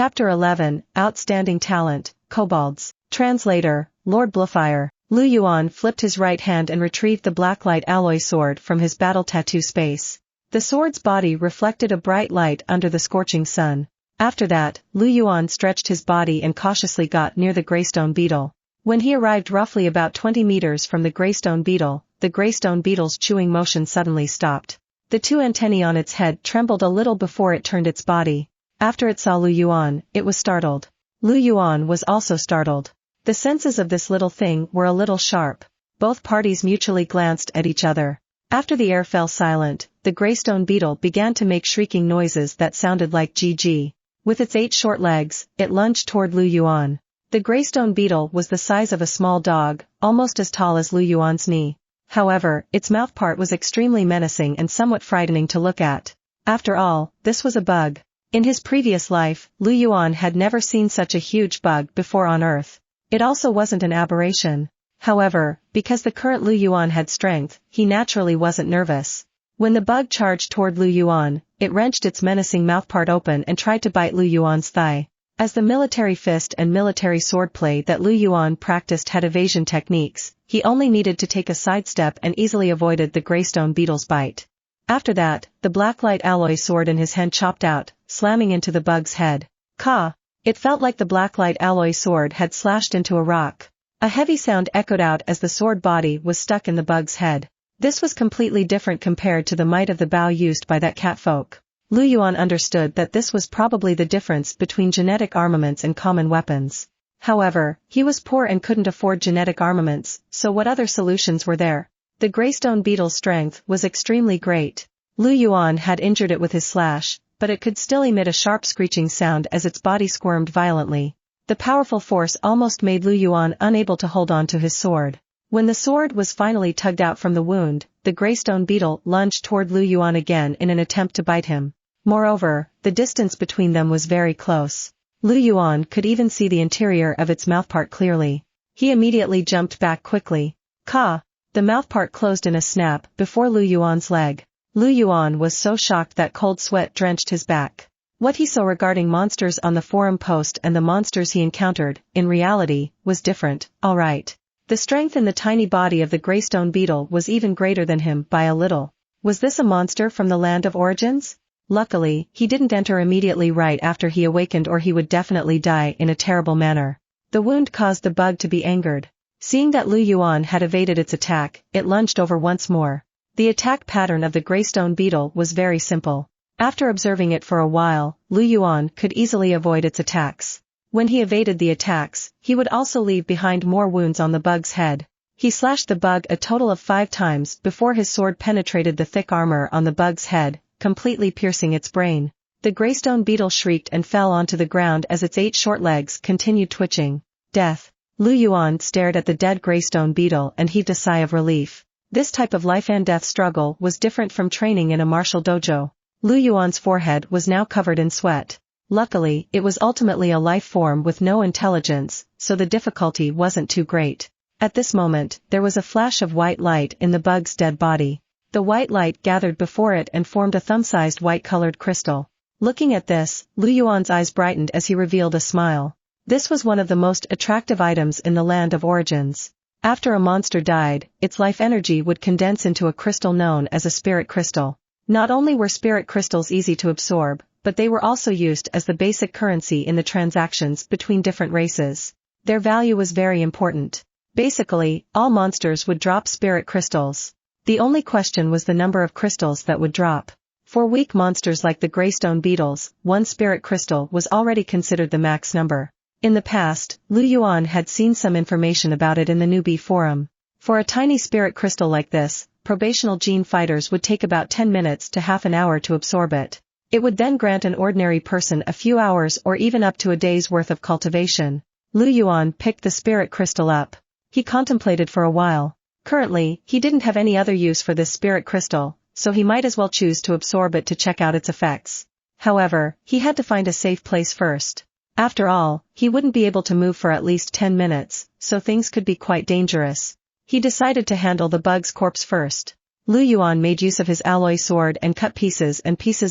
Chapter 11, Outstanding Talent, Kobolds. Translator, Lord Bluefire. Lu Yuan flipped his right hand and retrieved the blacklight alloy sword from his battle tattoo space. The sword's body reflected a bright light under the scorching sun. After that, Lu Yuan stretched his body and cautiously got near the greystone beetle. When he arrived roughly about 20 meters from the greystone beetle's chewing motion suddenly stopped. The two antennae on its head trembled a little before it turned its body. After it saw Lu Yuan, it was startled. Lu Yuan was also startled. The senses of this little thing were a little sharp. Both parties mutually glanced at each other. After the air fell silent, the greystone beetle began to make shrieking noises that sounded like GG. With its 8 short legs, it lunged toward Lu Yuan. The greystone beetle was the size of a small dog, almost as tall as Lu Yuan's knee. However, its mouthpart was extremely menacing and somewhat frightening to look at. After all, this was a bug. In his previous life, Lu Yuan had never seen such a huge bug before on Earth. It also wasn't an aberration. However, because the current Lu Yuan had strength, he naturally wasn't nervous. When the bug charged toward Lu Yuan, it wrenched its menacing mouthpart open and tried to bite Lu Yuan's thigh. As the military fist and military swordplay that Lu Yuan practiced had evasion techniques, he only needed to take a sidestep and easily avoided the greystone beetle's bite. After that, the blacklight alloy sword in his hand chopped out, slamming into the bug's head. Ka! It felt like the blacklight alloy sword had slashed into a rock. A heavy sound echoed out as the sword body was stuck in the bug's head. This was completely different compared to the might of the bow used by that catfolk. Lu Yuan understood that this was probably the difference between genetic armaments and common weapons. However, he was poor and couldn't afford genetic armaments, so what other solutions were there? The greystone beetle's strength was extremely great. Lu Yuan had injured it with his slash, but it could still emit a sharp screeching sound as its body squirmed violently. The powerful force almost made Lu Yuan unable to hold on to his sword. When the sword was finally tugged out from the wound, the greystone beetle lunged toward Lu Yuan again in an attempt to bite him. Moreover, the distance between them was very close. Lu Yuan could even see the interior of its mouthpart clearly. He immediately jumped back quickly. Ka! The mouthpart closed in a snap before Lu Yuan's leg. Lu Yuan was so shocked that cold sweat drenched his back. What he saw regarding monsters on the forum post and the monsters he encountered, in reality, was different. Alright. The strength in the tiny body of the greystone beetle was even greater than him by a little. Was this a monster from the land of origins? Luckily, he didn't enter immediately right after he awakened, or he would definitely die in a terrible manner. The wound caused the bug to be angered. Seeing that Lu Yuan had evaded its attack, it lunged over once more. The attack pattern of the greystone beetle was very simple. After observing it for a while, Lu Yuan could easily avoid its attacks. When he evaded the attacks, he would also leave behind more wounds on the bug's head. He slashed the bug a total of 5 times before his sword penetrated the thick armor on the bug's head, completely piercing its brain. The greystone beetle shrieked and fell onto the ground as its 8 short legs continued twitching. Death. Lu Yuan stared at the dead greystone beetle and heaved a sigh of relief. This type of life-and-death struggle was different from training in a martial dojo. Lu Yuan's forehead was now covered in sweat. Luckily, it was ultimately a life form with no intelligence, so the difficulty wasn't too great. At this moment, there was a flash of white light in the bug's dead body. The white light gathered before it and formed a thumb-sized white-colored crystal. Looking at this, Lu Yuan's eyes brightened as he revealed a smile. This was one of the most attractive items in the land of origins. After a monster died, its life energy would condense into a crystal known as a spirit crystal. Not only were spirit crystals easy to absorb, but they were also used as the basic currency in the transactions between different races. Their value was very important. Basically, all monsters would drop spirit crystals. The only question was the number of crystals that would drop. For weak monsters like the greystone beetles, 1 spirit crystal was already considered the max number. In the past, Lu Yuan had seen some information about it in the newbie forum. For a tiny spirit crystal like this, probational gene fighters would take about 10 minutes to half an hour to absorb it. It would then grant an ordinary person a few hours or even up to a day's worth of cultivation. Lu Yuan picked the spirit crystal up. He contemplated for a while. Currently, he didn't have any other use for this spirit crystal, so he might as well choose to absorb it to check out its effects. However, he had to find a safe place first. After all, he wouldn't be able to move for at least 10 minutes, so things could be quite dangerous. He decided to handle the bug's corpse first. Lu Yuan made use of his alloy sword and cut pieces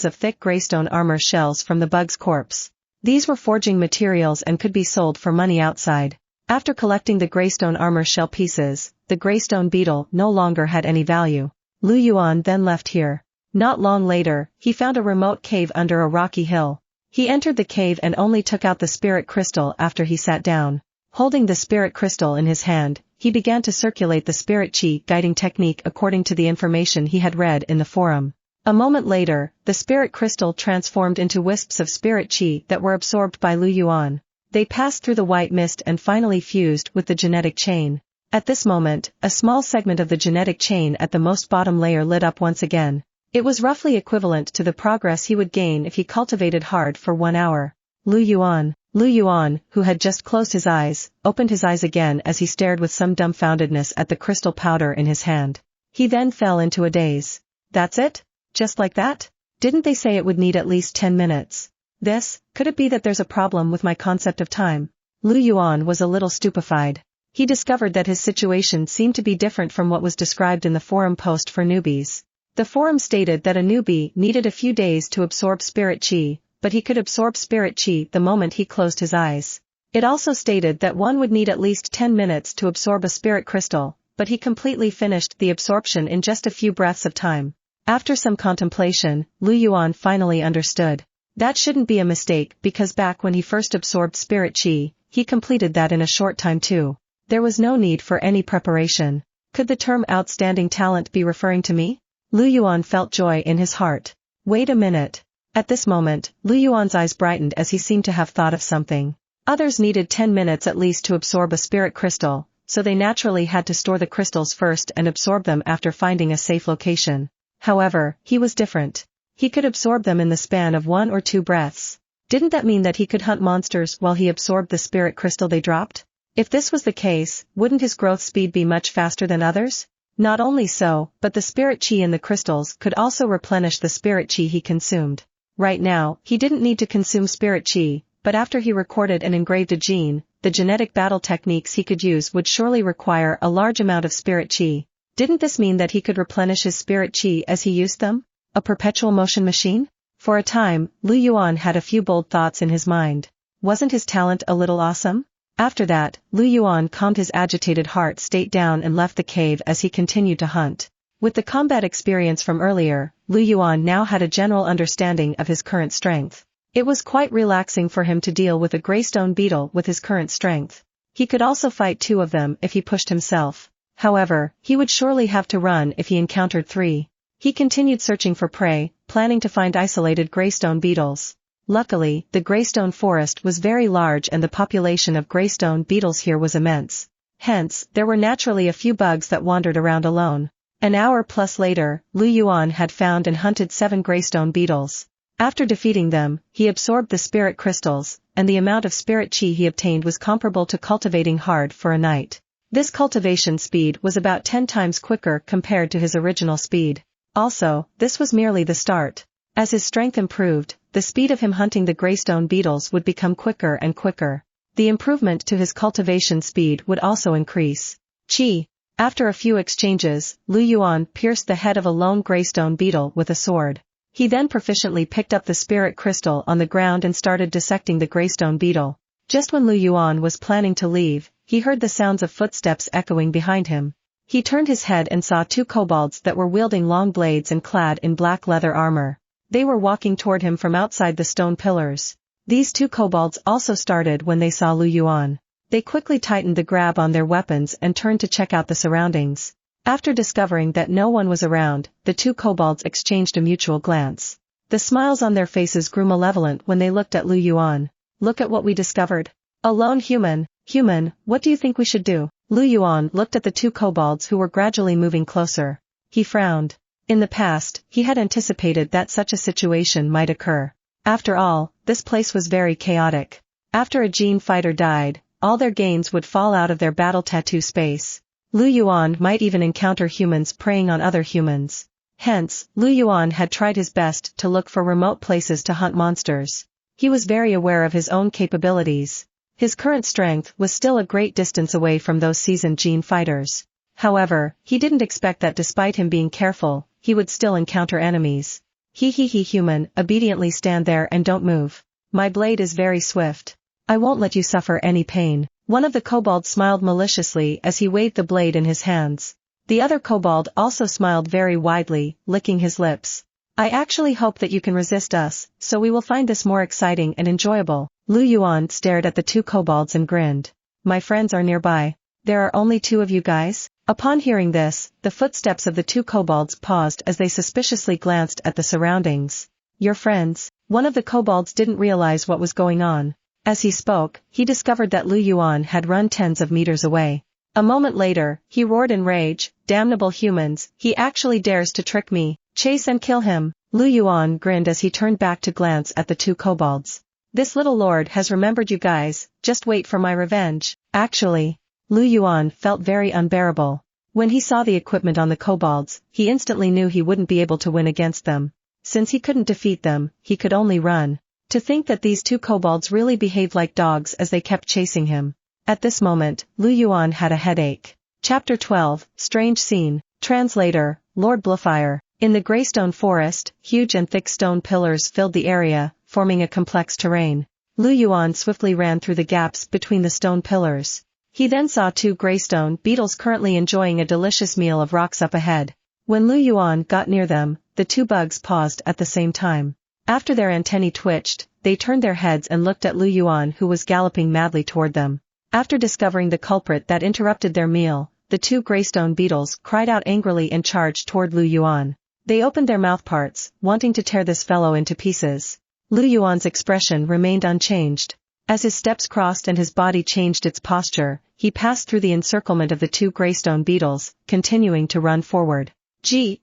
of thick greystone armor shells from the bug's corpse. These were forging materials and could be sold for money outside. After collecting the greystone armor shell pieces, the greystone beetle no longer had any value. Lu Yuan then left here. Not long later, he found a remote cave under a rocky hill. He entered the cave and only took out the spirit crystal after he sat down. Holding the spirit crystal in his hand, he began to circulate the spirit chi guiding technique according to the information he had read in the forum. A moment later, the spirit crystal transformed into wisps of spirit chi that were absorbed by Lu Yuan. They passed through the white mist and finally fused with the genetic chain. At this moment, a small segment of the genetic chain at the most bottom layer lit up once again. It was roughly equivalent to the progress he would gain if he cultivated hard for 1 hour. Lu Yuan, who had just closed his eyes, opened his eyes again as he stared with some dumbfoundedness at the crystal powder in his hand. He then fell into a daze. That's it? Just like that? Didn't they say it would need at least 10 minutes? Could it be that there's a problem with my concept of time? Lu Yuan was a little stupefied. He discovered that his situation seemed to be different from what was described in the forum post for newbies. The forum stated that a newbie needed a few days to absorb spirit chi, but he could absorb spirit chi the moment he closed his eyes. It also stated that one would need at least 10 minutes to absorb a spirit crystal, but he completely finished the absorption in just a few breaths of time. After some contemplation, Lu Yuan finally understood. That shouldn't be a mistake because back when he first absorbed spirit chi, he completed that in a short time too. There was no need for any preparation. Could the term outstanding talent be referring to me? Lu Yuan felt joy in his heart. Wait a minute. At this moment, Lu Yuan's eyes brightened as he seemed to have thought of something. Others needed 10 minutes at least to absorb a spirit crystal, so they naturally had to store the crystals first and absorb them after finding a safe location. However, he was different. He could absorb them in the span of 1 or 2 breaths. Didn't that mean that he could hunt monsters while he absorbed the spirit crystal they dropped? If this was the case, wouldn't his growth speed be much faster than others? Not only so, but the spirit chi in the crystals could also replenish the spirit chi he consumed. Right now, he didn't need to consume spirit chi, but after he recorded and engraved a gene, the genetic battle techniques he could use would surely require a large amount of spirit chi. Didn't this mean that he could replenish his spirit chi as he used them? A perpetual motion machine? For a time, Lu Yuan had a few bold thoughts in his mind. Wasn't his talent a little awesome? After that, Lu Yuan calmed his agitated heart state down and left the cave as he continued to hunt. With the combat experience from earlier, Lu Yuan now had a general understanding of his current strength. It was quite relaxing for him to deal with a greystone beetle with his current strength. He could also fight 2 of them if he pushed himself. However, he would surely have to run if he encountered 3. He continued searching for prey, planning to find isolated greystone beetles. Luckily, the greystone forest was very large and the population of greystone beetles here was immense. Hence, there were naturally a few bugs that wandered around alone. An hour plus later, Lu Yuan had found and hunted 7 greystone beetles. After defeating them, he absorbed the spirit crystals, and the amount of spirit chi he obtained was comparable to cultivating hard for a night. This cultivation speed was about 10 times quicker compared to his original speed. Also, this was merely the start. As his strength improved, the speed of him hunting the greystone beetles would become quicker and quicker. The improvement to his cultivation speed would also increase. Chi. After a few exchanges, Lu Yuan pierced the head of a lone greystone beetle with a sword. He then proficiently picked up the spirit crystal on the ground and started dissecting the greystone beetle. Just when Lu Yuan was planning to leave, he heard the sounds of footsteps echoing behind him. He turned his head and saw 2 kobolds that were wielding long blades and clad in black leather armor. They were walking toward him from outside the stone pillars. These 2 kobolds also started when they saw Lu Yuan. They quickly tightened the grab on their weapons and turned to check out the surroundings. After discovering that no one was around, the 2 kobolds exchanged a mutual glance. The smiles on their faces grew malevolent when they looked at Lu Yuan. Look at what we discovered. A lone human. Human, what do you think we should do? Lu Yuan looked at the 2 kobolds who were gradually moving closer. He frowned. In the past, he had anticipated that such a situation might occur. After all, this place was very chaotic. After a gene fighter died, all their gains would fall out of their battle tattoo space. Lu Yuan might even encounter humans preying on other humans. Hence, Lu Yuan had tried his best to look for remote places to hunt monsters. He was very aware of his own capabilities. His current strength was still a great distance away from those seasoned gene fighters. However, he didn't expect that despite him being careful, he would still encounter enemies. Human, obediently stand there and don't move. My blade is very swift. I won't let you suffer any pain. One of the kobolds smiled maliciously as he waved the blade in his hands. The other kobold also smiled very widely, licking his lips. I actually hope that you can resist us, so we will find this more exciting and enjoyable. Lu Yuan stared at the two kobolds and grinned. My friends are nearby. There are only two of you guys? Upon hearing this, the footsteps of the two kobolds paused as they suspiciously glanced at the surroundings. Your friends? One of the kobolds didn't realize what was going on. As he spoke, he discovered that Lu Yuan had run tens of meters away. A moment later, he roared in rage, damnable humans, he actually dares to trick me, chase and kill him. Lu Yuan grinned as he turned back to glance at the two kobolds. This little lord has remembered you guys, just wait for my revenge. Actually, Lu Yuan felt very unbearable. When he saw the equipment on the kobolds, he instantly knew he wouldn't be able to win against them. Since he couldn't defeat them, he could only run. To think that these two kobolds really behaved like dogs as they kept chasing him. At this moment, Lu Yuan had a headache. Chapter 12, Strange Scene. Translator, Lord Bluefire. In the Greystone Forest, huge and thick stone pillars filled the area, forming a complex terrain. Lu Yuan swiftly ran through the gaps between the stone pillars. He then saw two greystone beetles currently enjoying a delicious meal of rocks up ahead. When Lu Yuan got near them, the two bugs paused at the same time. After their antennae twitched, they turned their heads and looked at Lu Yuan, who was galloping madly toward them. After discovering the culprit that interrupted their meal, the two greystone beetles cried out angrily and charged toward Lu Yuan. They opened their mouthparts, wanting to tear this fellow into pieces. Lu Yuan's expression remained unchanged. As his steps crossed and his body changed its posture, he passed through the encirclement of the two greystone beetles, continuing to run forward. Gee.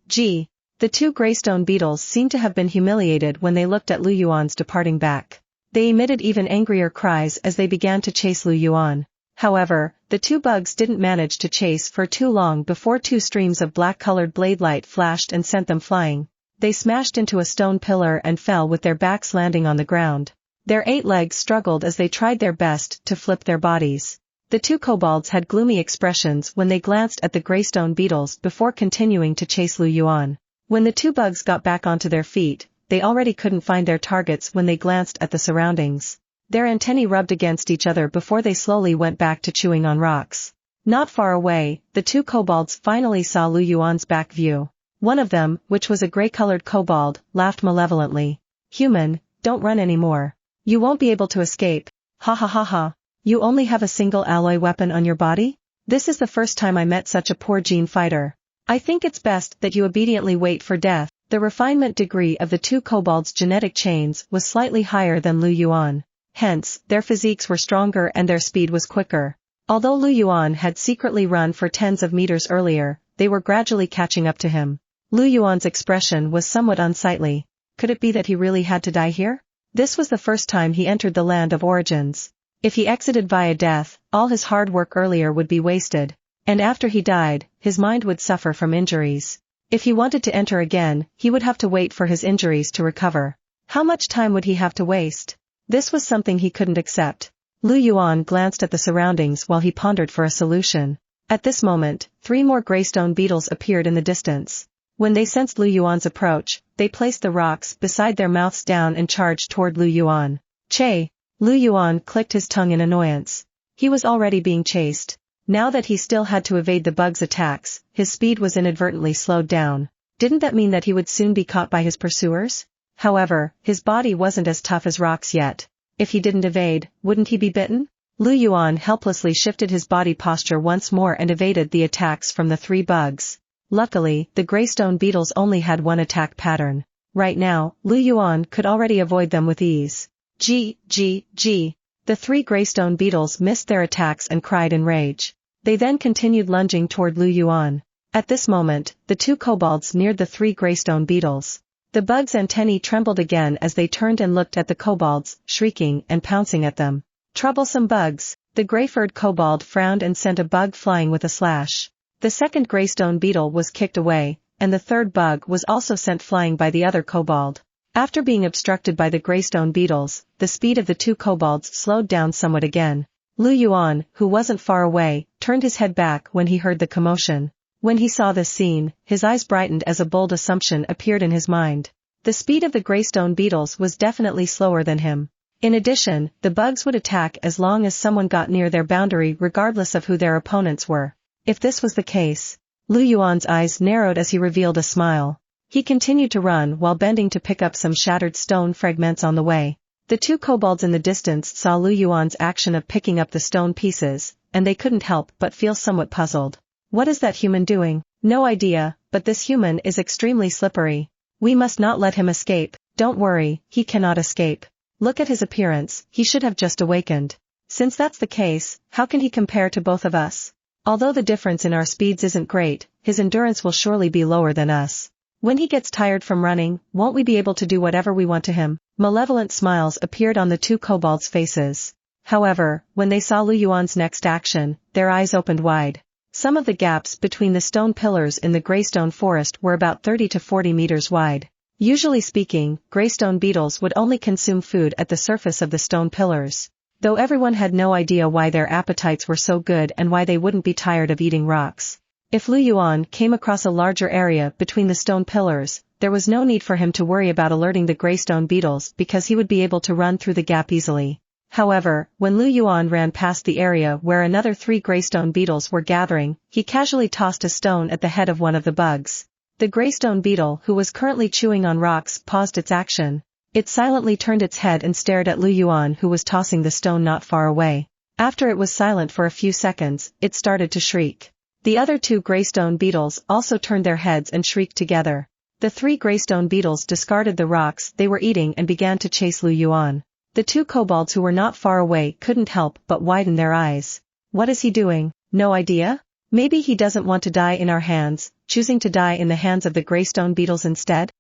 The two greystone beetles seemed to have been humiliated when they looked at Lu Yuan's departing back. They emitted even angrier cries as they began to chase Lu Yuan. However, the two bugs didn't manage to chase for too long before two streams of black-colored blade light flashed and sent them flying. They smashed into a stone pillar and fell with their backs landing on the ground. Their 8 legs struggled as they tried their best to flip their bodies. The two kobolds had gloomy expressions when they glanced at the greystone beetles before continuing to chase Lu Yuan. When the two bugs got back onto their feet, they already couldn't find their targets when they glanced at the surroundings. Their antennae rubbed against each other before they slowly went back to chewing on rocks. Not far away, the two kobolds finally saw Lu Yuan's back view. One of them, which was a gray-colored kobold, laughed malevolently. Human, don't run anymore. You won't be able to escape. Ha ha ha ha. You only have a single alloy weapon on your body? This is the first time I met such a poor gene fighter. I think it's best that you obediently wait for death. The refinement degree of the two kobolds' genetic chains was slightly higher than Lu Yuan. Hence, their physiques were stronger and their speed was quicker. Although Lu Yuan had secretly run for tens of meters earlier, they were gradually catching up to him. Lu Yuan's expression was somewhat unsightly. Could it be that he really had to die here? This was the first time he entered the land of origins. If he exited via death, all his hard work earlier would be wasted. And after he died, his mind would suffer from injuries. If he wanted to enter again, he would have to wait for his injuries to recover. How much time would he have to waste? This was something he couldn't accept. Lu Yuan glanced at the surroundings while he pondered for a solution. At this moment, 3 more greystone beetles appeared in the distance. When they sensed Lu Yuan's approach, they placed the rocks beside their mouths down and charged toward Lu Yuan. Che! Lu Yuan clicked his tongue in annoyance. He was already being chased. Now that he still had to evade the bugs' attacks, his speed was inadvertently slowed down. Didn't that mean that he would soon be caught by his pursuers? However, his body wasn't as tough as rocks yet. If he didn't evade, wouldn't he be bitten? Lu Yuan helplessly shifted his body posture once more and evaded the attacks from the 3 bugs. Luckily, the greystone beetles only had one attack pattern. Right now, Lu Yuan could already avoid them with ease. Gee. The 3 greystone beetles missed their attacks and cried in rage. They then continued lunging toward Lu Yuan. At this moment, the 2 kobolds neared the 3 greystone beetles. The bugs' antennae trembled again as they turned and looked at the kobolds, shrieking and pouncing at them. Troublesome bugs. The gray-furred kobold frowned and sent a bug flying with a slash. The second greystone beetle was kicked away, and the third bug was also sent flying by the other kobold. After being obstructed by the greystone beetles, the speed of the 2 kobolds slowed down somewhat again. Lu Yuan, who wasn't far away, turned his head back when he heard the commotion. When he saw this scene, his eyes brightened as a bold assumption appeared in his mind. The speed of the greystone beetles was definitely slower than him. In addition, the bugs would attack as long as someone got near their boundary regardless of who their opponents were. If this was the case, Lu Yuan's eyes narrowed as he revealed a smile. He continued to run while bending to pick up some shattered stone fragments on the way. The two kobolds in the distance saw Lu Yuan's action of picking up the stone pieces, and they couldn't help but feel somewhat puzzled. What is that human doing? No idea, but this human is extremely slippery. We must not let him escape. Don't worry, he cannot escape. Look at his appearance, he should have just awakened. Since that's the case, how can he compare to both of us? Although the difference in our speeds isn't great, his endurance will surely be lower than us. When he gets tired from running, won't we be able to do whatever we want to him? Malevolent smiles appeared on the two kobolds' faces. However, when they saw Lu Yuan's next action, their eyes opened wide. Some of the gaps between the stone pillars in the greystone forest were about 30 to 40 meters wide. Usually speaking, greystone beetles would only consume food at the surface of the stone pillars. Though everyone had no idea why their appetites were so good and why they wouldn't be tired of eating rocks. If Lu Yuan came across a larger area between the stone pillars, there was no need for him to worry about alerting the greystone beetles because he would be able to run through the gap easily. However, when Lu Yuan ran past the area where another 3 greystone beetles were gathering, he casually tossed a stone at the head of one of the bugs. The greystone beetle, who was currently chewing on rocks, paused its action. It silently turned its head and stared at Lu Yuan, who was tossing the stone not far away. After it was silent for a few seconds, it started to shriek. The other 2 greystone beetles also turned their heads and shrieked together. The 3 greystone beetles discarded the rocks they were eating and began to chase Lu Yuan. The 2 kobolds who were not far away couldn't help but widen their eyes. What is he doing? No idea? Maybe he doesn't want to die in our hands, choosing to die in the hands of the greystone beetles instead?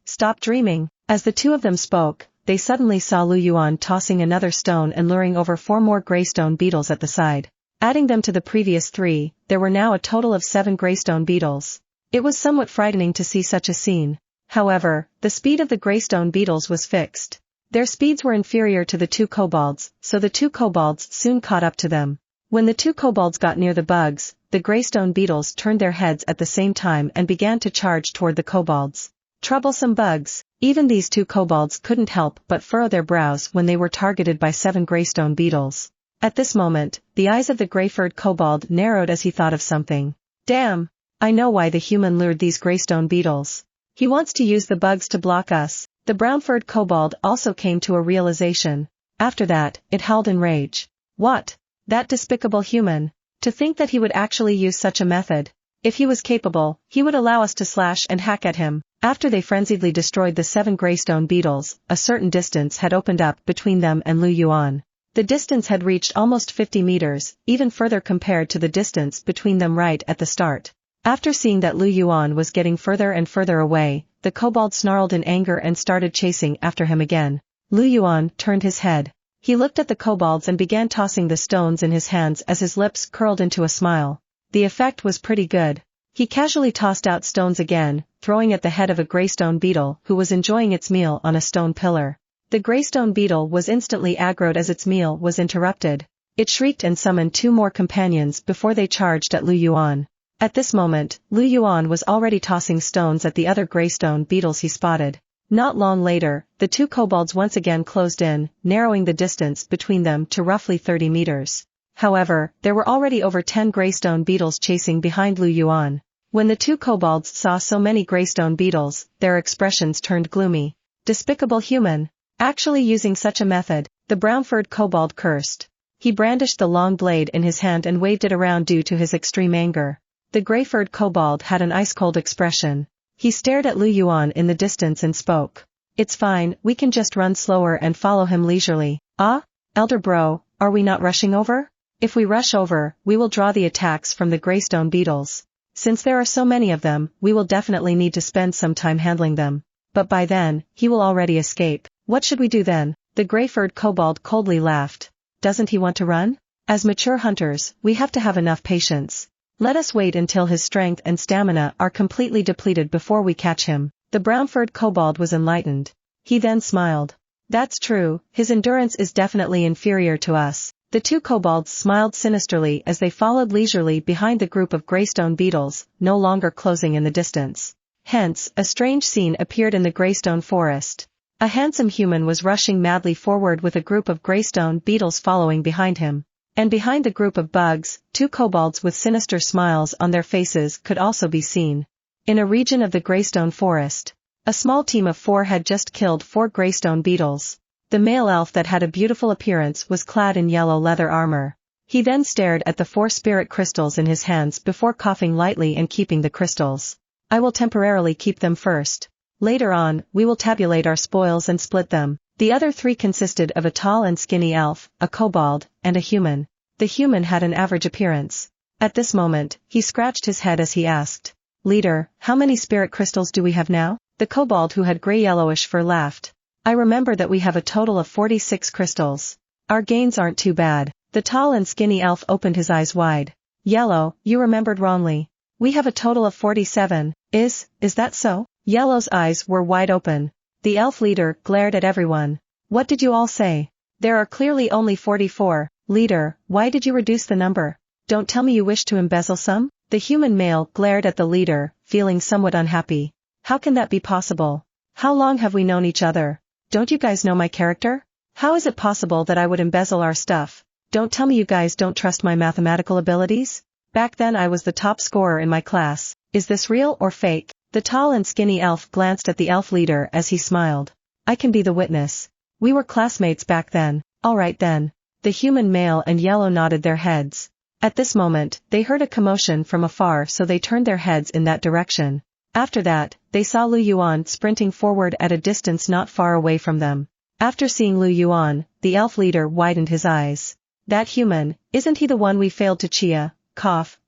Stop dreaming. As the 2 of them spoke, they suddenly saw Lu Yuan tossing another stone and luring over 4 more greystone beetles at the side. Adding them to the previous 3, there were now a total of 7 greystone beetles. It was somewhat frightening to see such a scene. However, the speed of the greystone beetles was fixed. Their speeds were inferior to the 2 kobolds, so the 2 kobolds soon caught up to them. When the 2 kobolds got near the bugs, the greystone beetles turned their heads at the same time and began to charge toward the kobolds. Troublesome bugs. Even these 2 kobolds couldn't help but furrow their brows when they were targeted by 7 greystone beetles. At this moment, the eyes of the gray-furred kobold narrowed as he thought of something. Damn! I know why the human lured these greystone beetles. He wants to use the bugs to block us. The brown-furred kobold also came to a realization. After that, it howled in rage. What? That despicable human. To think that he would actually use such a method. If he was capable, he would allow us to slash and hack at him. After they frenziedly destroyed the 7 greystone beetles, a certain distance had opened up between them and Lu Yuan. The distance had reached almost 50 meters, even further compared to the distance between them right at the start. After seeing that Lu Yuan was getting further and further away, the kobold snarled in anger and started chasing after him again. Lu Yuan turned his head. He looked at the kobolds and began tossing the stones in his hands as his lips curled into a smile. The effect was pretty good. He casually tossed out stones again, throwing at the head of a greystone beetle who was enjoying its meal on a stone pillar. The greystone beetle was instantly aggroed as its meal was interrupted. It shrieked and summoned 2 more companions before they charged at Lu Yuan. At this moment, Lu Yuan was already tossing stones at the other greystone beetles he spotted. Not long later, the 2 kobolds once again closed in, narrowing the distance between them to roughly 30 meters. However, there were already over 10 greystone beetles chasing behind Lu Yuan. When the 2 kobolds saw so many greystone beetles, their expressions turned gloomy. Despicable human. Actually using such a method, the brown-furred kobold cursed. He brandished the long blade in his hand and waved it around due to his extreme anger. The gray-furred kobold had an ice-cold expression. He stared at Lu Yuan in the distance and spoke. It's fine, we can just run slower and follow him leisurely. Ah? Elder bro, are we not rushing over? If we rush over, we will draw the attacks from the greystone beetles. Since there are so many of them, we will definitely need to spend some time handling them. But by then, he will already escape. What should we do then? The gray-furred kobold coldly laughed. Doesn't he want to run? As mature hunters, we have to have enough patience. Let us wait until his strength and stamina are completely depleted before we catch him. The brown-furred kobold was enlightened. He then smiled. That's true, his endurance is definitely inferior to us. The 2 kobolds smiled sinisterly as they followed leisurely behind the group of greystone beetles, no longer closing in the distance. Hence, a strange scene appeared in the greystone forest. A handsome human was rushing madly forward with a group of greystone beetles following behind him. And behind the group of bugs, 2 kobolds with sinister smiles on their faces could also be seen. In a region of the greystone forest, a small team of 4 had just killed 4 greystone beetles. The male elf that had a beautiful appearance was clad in yellow leather armor. He then stared at the 4 spirit crystals in his hands before coughing lightly and keeping the crystals. I will temporarily keep them first. Later on, we will tabulate our spoils and split them. The other 3 consisted of a tall and skinny elf, a kobold, and a human. The human had an average appearance. At this moment, he scratched his head as he asked, "Leader, how many spirit crystals do we have now?" The kobold who had gray-yellowish fur laughed. "I remember that we have a total of 46 crystals. Our gains aren't too bad." The tall and skinny elf opened his eyes wide. "Yellow, you remembered wrongly. We have a total of 47. Is that so?" Yellow's eyes were wide open. The elf leader glared at everyone. "What did you all say? There are clearly only 44. Leader, why did you reduce the number? Don't tell me you wish to embezzle some?" The human male glared at the leader, feeling somewhat unhappy. "How can that be possible? How long have we known each other? Don't you guys know my character? How is it possible that I would embezzle our stuff? Don't tell me you guys don't trust my mathematical abilities? Back then I was the top scorer in my class. Is this real or fake?" The tall and skinny elf glanced at the elf leader as he smiled. "I can be the witness. We were classmates back then." "All right then." The human male and yellow nodded their heads. At this moment, they heard a commotion from afar, so they turned their heads in that direction. After that, they saw Lu Yuan sprinting forward at a distance not far away from them. After seeing Lu Yuan, the elf leader widened his eyes. "That human, isn't he the one we failed to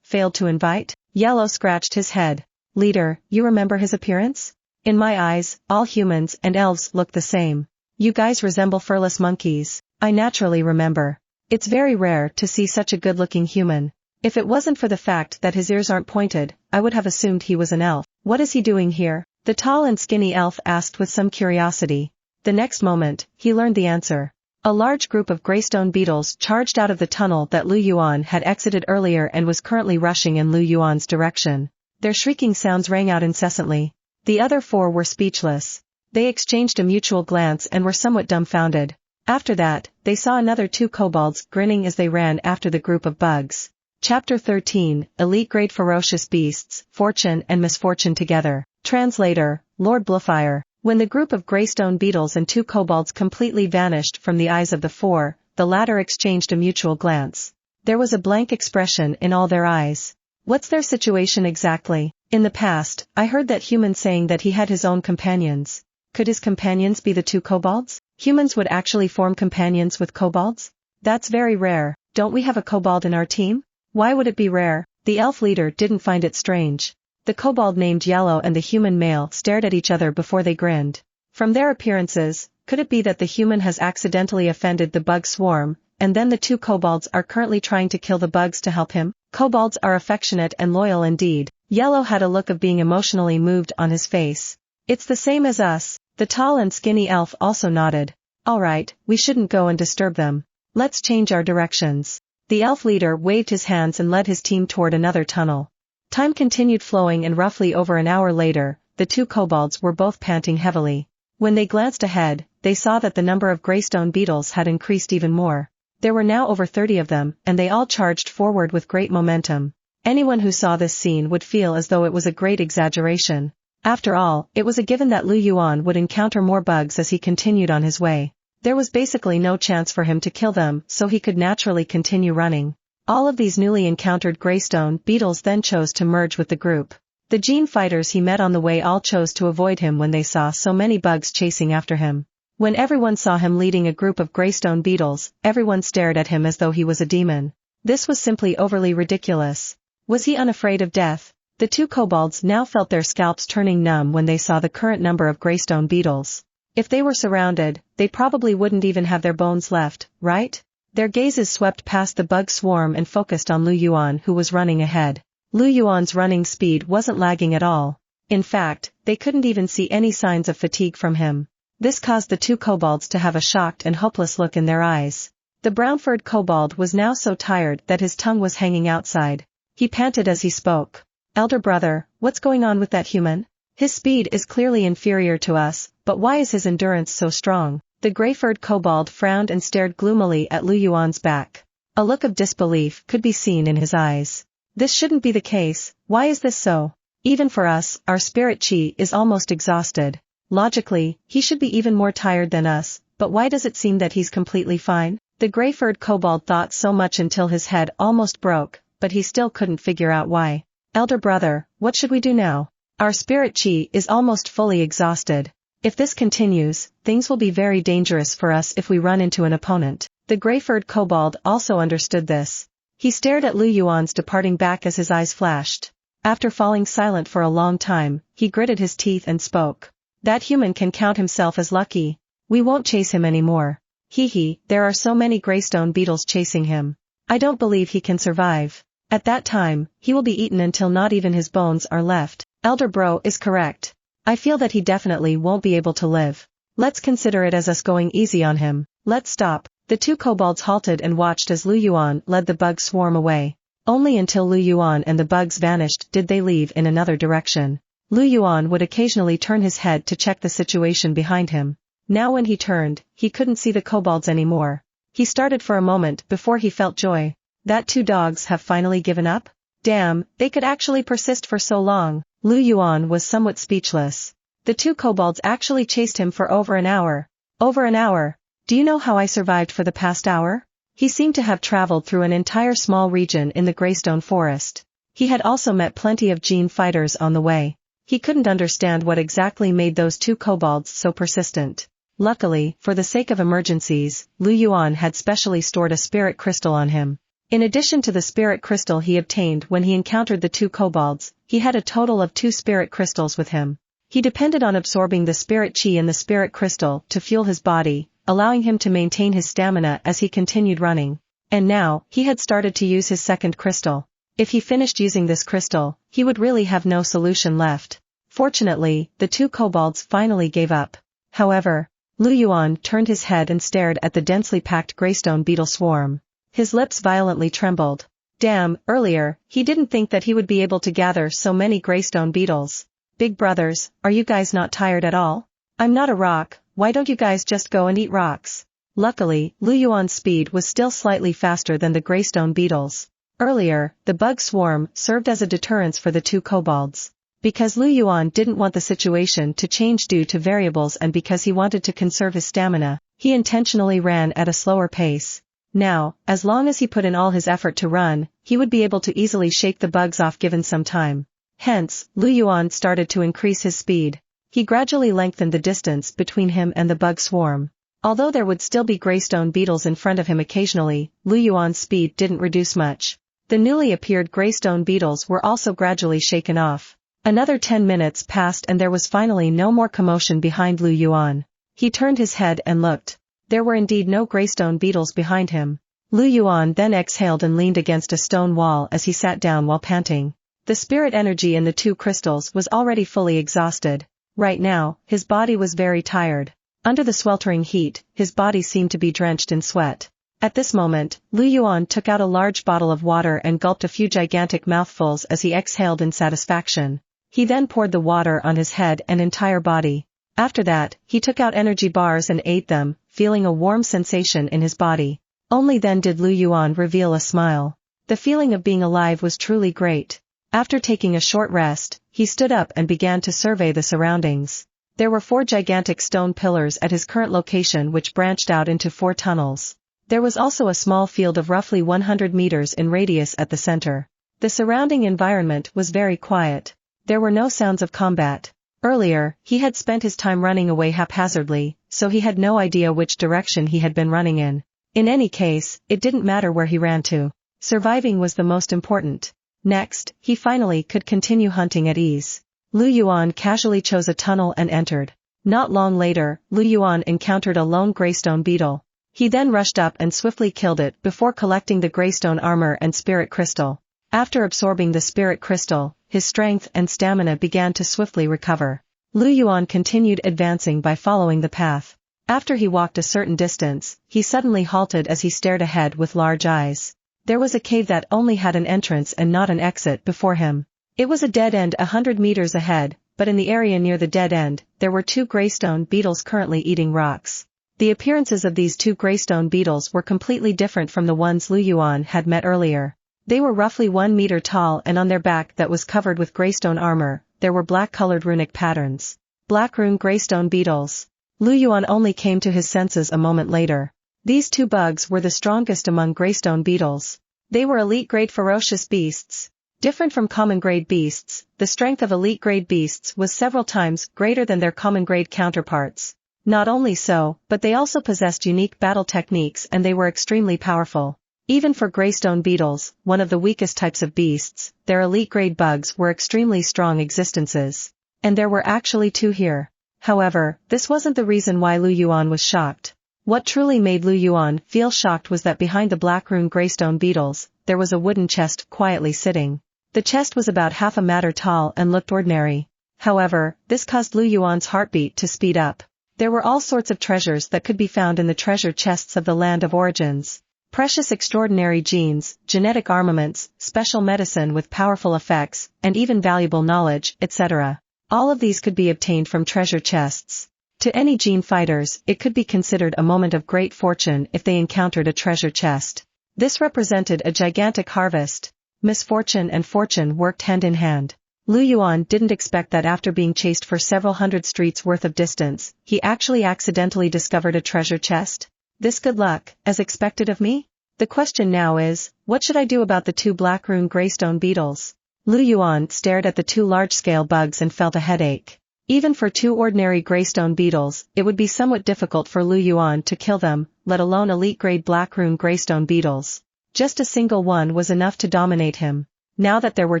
failed to invite?" Yellow scratched his head. "Leader, you remember his appearance? In my eyes, all humans and elves look the same. You guys resemble furless monkeys." "I naturally remember. It's very rare to see such a good-looking human. If it wasn't for the fact that his ears aren't pointed, I would have assumed he was an elf." "What is he doing here?" the tall and skinny elf asked with some curiosity. The next moment, he learned the answer. A large group of greystone beetles charged out of the tunnel that Lu Yuan had exited earlier and was currently rushing in Lu Yuan's direction. Their shrieking sounds rang out incessantly. The other 4 were speechless. They exchanged a mutual glance and were somewhat dumbfounded. After that, they saw another 2 kobolds grinning as they ran after the group of bugs. Chapter 13, Elite Grade Ferocious Beasts, Fortune and Misfortune Together. Translator, Lord Bluefire. When the group of greystone beetles and 2 kobolds completely vanished from the eyes of the 4, the latter exchanged a mutual glance. There was a blank expression in all their eyes. What's their situation exactly? In the past, I heard that human saying that he had his own companions. Could his companions be the 2 kobolds? Humans would actually form companions with kobolds? That's very rare. Don't we have a kobold in our team? Why would it be rare? The elf leader didn't find it strange. The kobold named Yellow and the human male stared at each other before they grinned. From their appearances, could it be that the human has accidentally offended the bug swarm, and then the 2 kobolds are currently trying to kill the bugs to help him? Kobolds are affectionate and loyal indeed. Yellow had a look of being emotionally moved on his face. "It's the same as us." The tall and skinny elf also nodded. "All right, we shouldn't go and disturb them. Let's change our directions." The elf leader waved his hands and led his team toward another tunnel. Time continued flowing, and roughly over an hour later, the 2 kobolds were both panting heavily. When they glanced ahead, they saw that the number of greystone beetles had increased even more. There were now over 30 of them, and they all charged forward with great momentum. Anyone who saw this scene would feel as though it was a great exaggeration. After all, it was a given that Lu Yuan would encounter more bugs as he continued on his way. There was basically no chance for him to kill them, so he could naturally continue running. All of these newly encountered greystone beetles then chose to merge with the group. The gene fighters he met on the way all chose to avoid him when they saw so many bugs chasing after him. When everyone saw him leading a group of greystone beetles, everyone stared at him as though he was a demon. This was simply overly ridiculous. Was he unafraid of death? The 2 kobolds now felt their scalps turning numb when they saw the current number of greystone beetles. If they were surrounded, they probably wouldn't even have their bones left, right? Their gazes swept past the bug swarm and focused on Lu Yuan, who was running ahead. Lu Yuan's running speed wasn't lagging at all. In fact, they couldn't even see any signs of fatigue from him. This caused the 2 kobolds to have a shocked and hopeless look in their eyes. The brown-furred kobold was now so tired that his tongue was hanging outside. He panted as he spoke. "Elder brother, what's going on with that human? His speed is clearly inferior to us, but why is his endurance so strong? The gray-furred kobold frowned and stared gloomily at Lu Yuan's back. A look of disbelief could be seen in his eyes. This shouldn't be the case, why is this so? Even for us, our spirit chi is almost exhausted. Logically, he should be even more tired than us, but why does it seem that he's completely fine? The gray-furred kobold thought so much until his head almost broke, but he still couldn't figure out why. Elder brother, what should we do now? Our spirit chi is almost fully exhausted. If this continues, things will be very dangerous for us if we run into an opponent. The gray-furred kobold also understood this. He stared at Lu Yuan's departing back as his eyes flashed. After falling silent for a long time, he gritted his teeth and spoke. That human can count himself as lucky. We won't chase him anymore. Hee, there are so many greystone beetles chasing him. I don't believe he can survive. At that time, he will be eaten until not even his bones are left. Elder bro is correct. I feel that he definitely won't be able to live. Let's consider it as us going easy on him. Let's stop. The two kobolds halted and watched as Lu Yuan led the bug swarm away. Only until Lu Yuan and the bugs vanished did they leave in another direction. Lu Yuan would occasionally turn his head to check the situation behind him. Now when he turned, he couldn't see the kobolds anymore. He started for a moment before he felt joy. That two dogs have finally given up? Damn, they could actually persist for so long. Lu Yuan was somewhat speechless. The two kobolds actually chased him for over an hour. Over an hour. Do you know how I survived for the past hour? He seemed to have traveled through an entire small region in the Greystone Forest. He had also met plenty of gene fighters on the way. He couldn't understand what exactly made those two kobolds so persistent. Luckily, for the sake of emergencies, Lu Yuan had specially stored a spirit crystal on him. In addition to the spirit crystal he obtained when he encountered the two kobolds, he had a total of 2 spirit crystals with him. He depended on absorbing the spirit chi in the spirit crystal to fuel his body, allowing him to maintain his stamina as he continued running. And now, he had started to use his second crystal. If he finished using this crystal, he would really have no solution left. Fortunately, the two kobolds finally gave up. However, Lu Yuan turned his head and stared at the densely packed greystone beetle swarm. His lips violently trembled. Damn, earlier, he didn't think that he would be able to gather so many greystone beetles. Big brothers, are you guys not tired at all? I'm not a rock, why don't you guys just go and eat rocks? Luckily, Lu Yuan's speed was still slightly faster than the greystone beetles. Earlier, the bug swarm served as a deterrence for the two kobolds. Because Lu Yuan didn't want the situation to change due to variables and because he wanted to conserve his stamina, he intentionally ran at a slower pace. Now, as long as he put in all his effort to run, he would be able to easily shake the bugs off given some time. Hence, Lu Yuan started to increase his speed. He gradually lengthened the distance between him and the bug swarm. Although there would still be greystone beetles in front of him occasionally, Lu Yuan's speed didn't reduce much. The newly appeared greystone beetles were also gradually shaken off. Another 10 minutes passed and there was finally no more commotion behind Lu Yuan. He turned his head and looked. There were indeed no greystone beetles behind him. Lu Yuan then exhaled and leaned against a stone wall as he sat down while panting. The spirit energy in the two crystals was already fully exhausted. Right now, his body was very tired. Under the sweltering heat, his body seemed to be drenched in sweat. At this moment, Lu Yuan took out a large bottle of water and gulped a few gigantic mouthfuls as he exhaled in satisfaction. He then poured the water on his head and entire body. After that, he took out energy bars and ate them, feeling a warm sensation in his body. Only then did Lu Yuan reveal a smile. The feeling of being alive was truly great. After taking a short rest, he stood up and began to survey the surroundings. There were 4 gigantic stone pillars at his current location which branched out into 4 tunnels. There was also a small field of roughly 100 meters in radius at the center. The surrounding environment was very quiet. There were no sounds of combat. Earlier, he had spent his time running away haphazardly, so he had no idea which direction he had been running in. In any case, it didn't matter where he ran to. Surviving was the most important. Next, he finally could continue hunting at ease. Lu Yuan casually chose a tunnel and entered. Not long later, Lu Yuan encountered a lone greystone beetle. He then rushed up and swiftly killed it before collecting the greystone armor and spirit crystal. After absorbing the spirit crystal, his strength and stamina began to swiftly recover. Lu Yuan continued advancing by following the path. After he walked a certain distance, he suddenly halted as he stared ahead with large eyes. There was a cave that only had an entrance and not an exit before him. It was a dead end 100 meters ahead, but in the area near the dead end, there were 2 greystone beetles currently eating rocks. The appearances of these 2 greystone beetles were completely different from the ones Lu Yuan had met earlier. They were roughly 1 meter tall, and on their back that was covered with greystone armor, there were black-colored runic patterns. Black rune greystone beetles. Lu Yuan only came to his senses a moment later. These 2 bugs were the strongest among greystone beetles. They were elite-grade ferocious beasts. Different from common-grade beasts, the strength of elite-grade beasts was several times greater than their common-grade counterparts. Not only so, but they also possessed unique battle techniques, and they were extremely powerful. Even for greystone beetles, one of the weakest types of beasts, their elite-grade bugs were extremely strong existences. And there were actually 2 here. However, this wasn't the reason why Lu Yuan was shocked. What truly made Lu Yuan feel shocked was that behind the black rune greystone beetles, there was a wooden chest quietly sitting. The chest was about half a meter tall and looked ordinary. However, this caused Lu Yuan's heartbeat to speed up. There were all sorts of treasures that could be found in the treasure chests of the land of origins. Precious extraordinary genes, genetic armaments, special medicine with powerful effects, and even valuable knowledge, etc. All of these could be obtained from treasure chests. To any gene fighters, it could be considered a moment of great fortune if they encountered a treasure chest. This represented a gigantic harvest. Misfortune and fortune worked hand in hand. Lu Yuan didn't expect that after being chased for several hundred streets worth of distance, he actually accidentally discovered a treasure chest. This good luck, as expected of me? The question now is, what should I do about the 2 black rune greystone beetles? Lu Yuan stared at the 2 large-scale bugs and felt a headache. Even for 2 ordinary greystone beetles, it would be somewhat difficult for Lu Yuan to kill them, let alone elite-grade black rune greystone beetles. Just a single one was enough to dominate him. Now that there were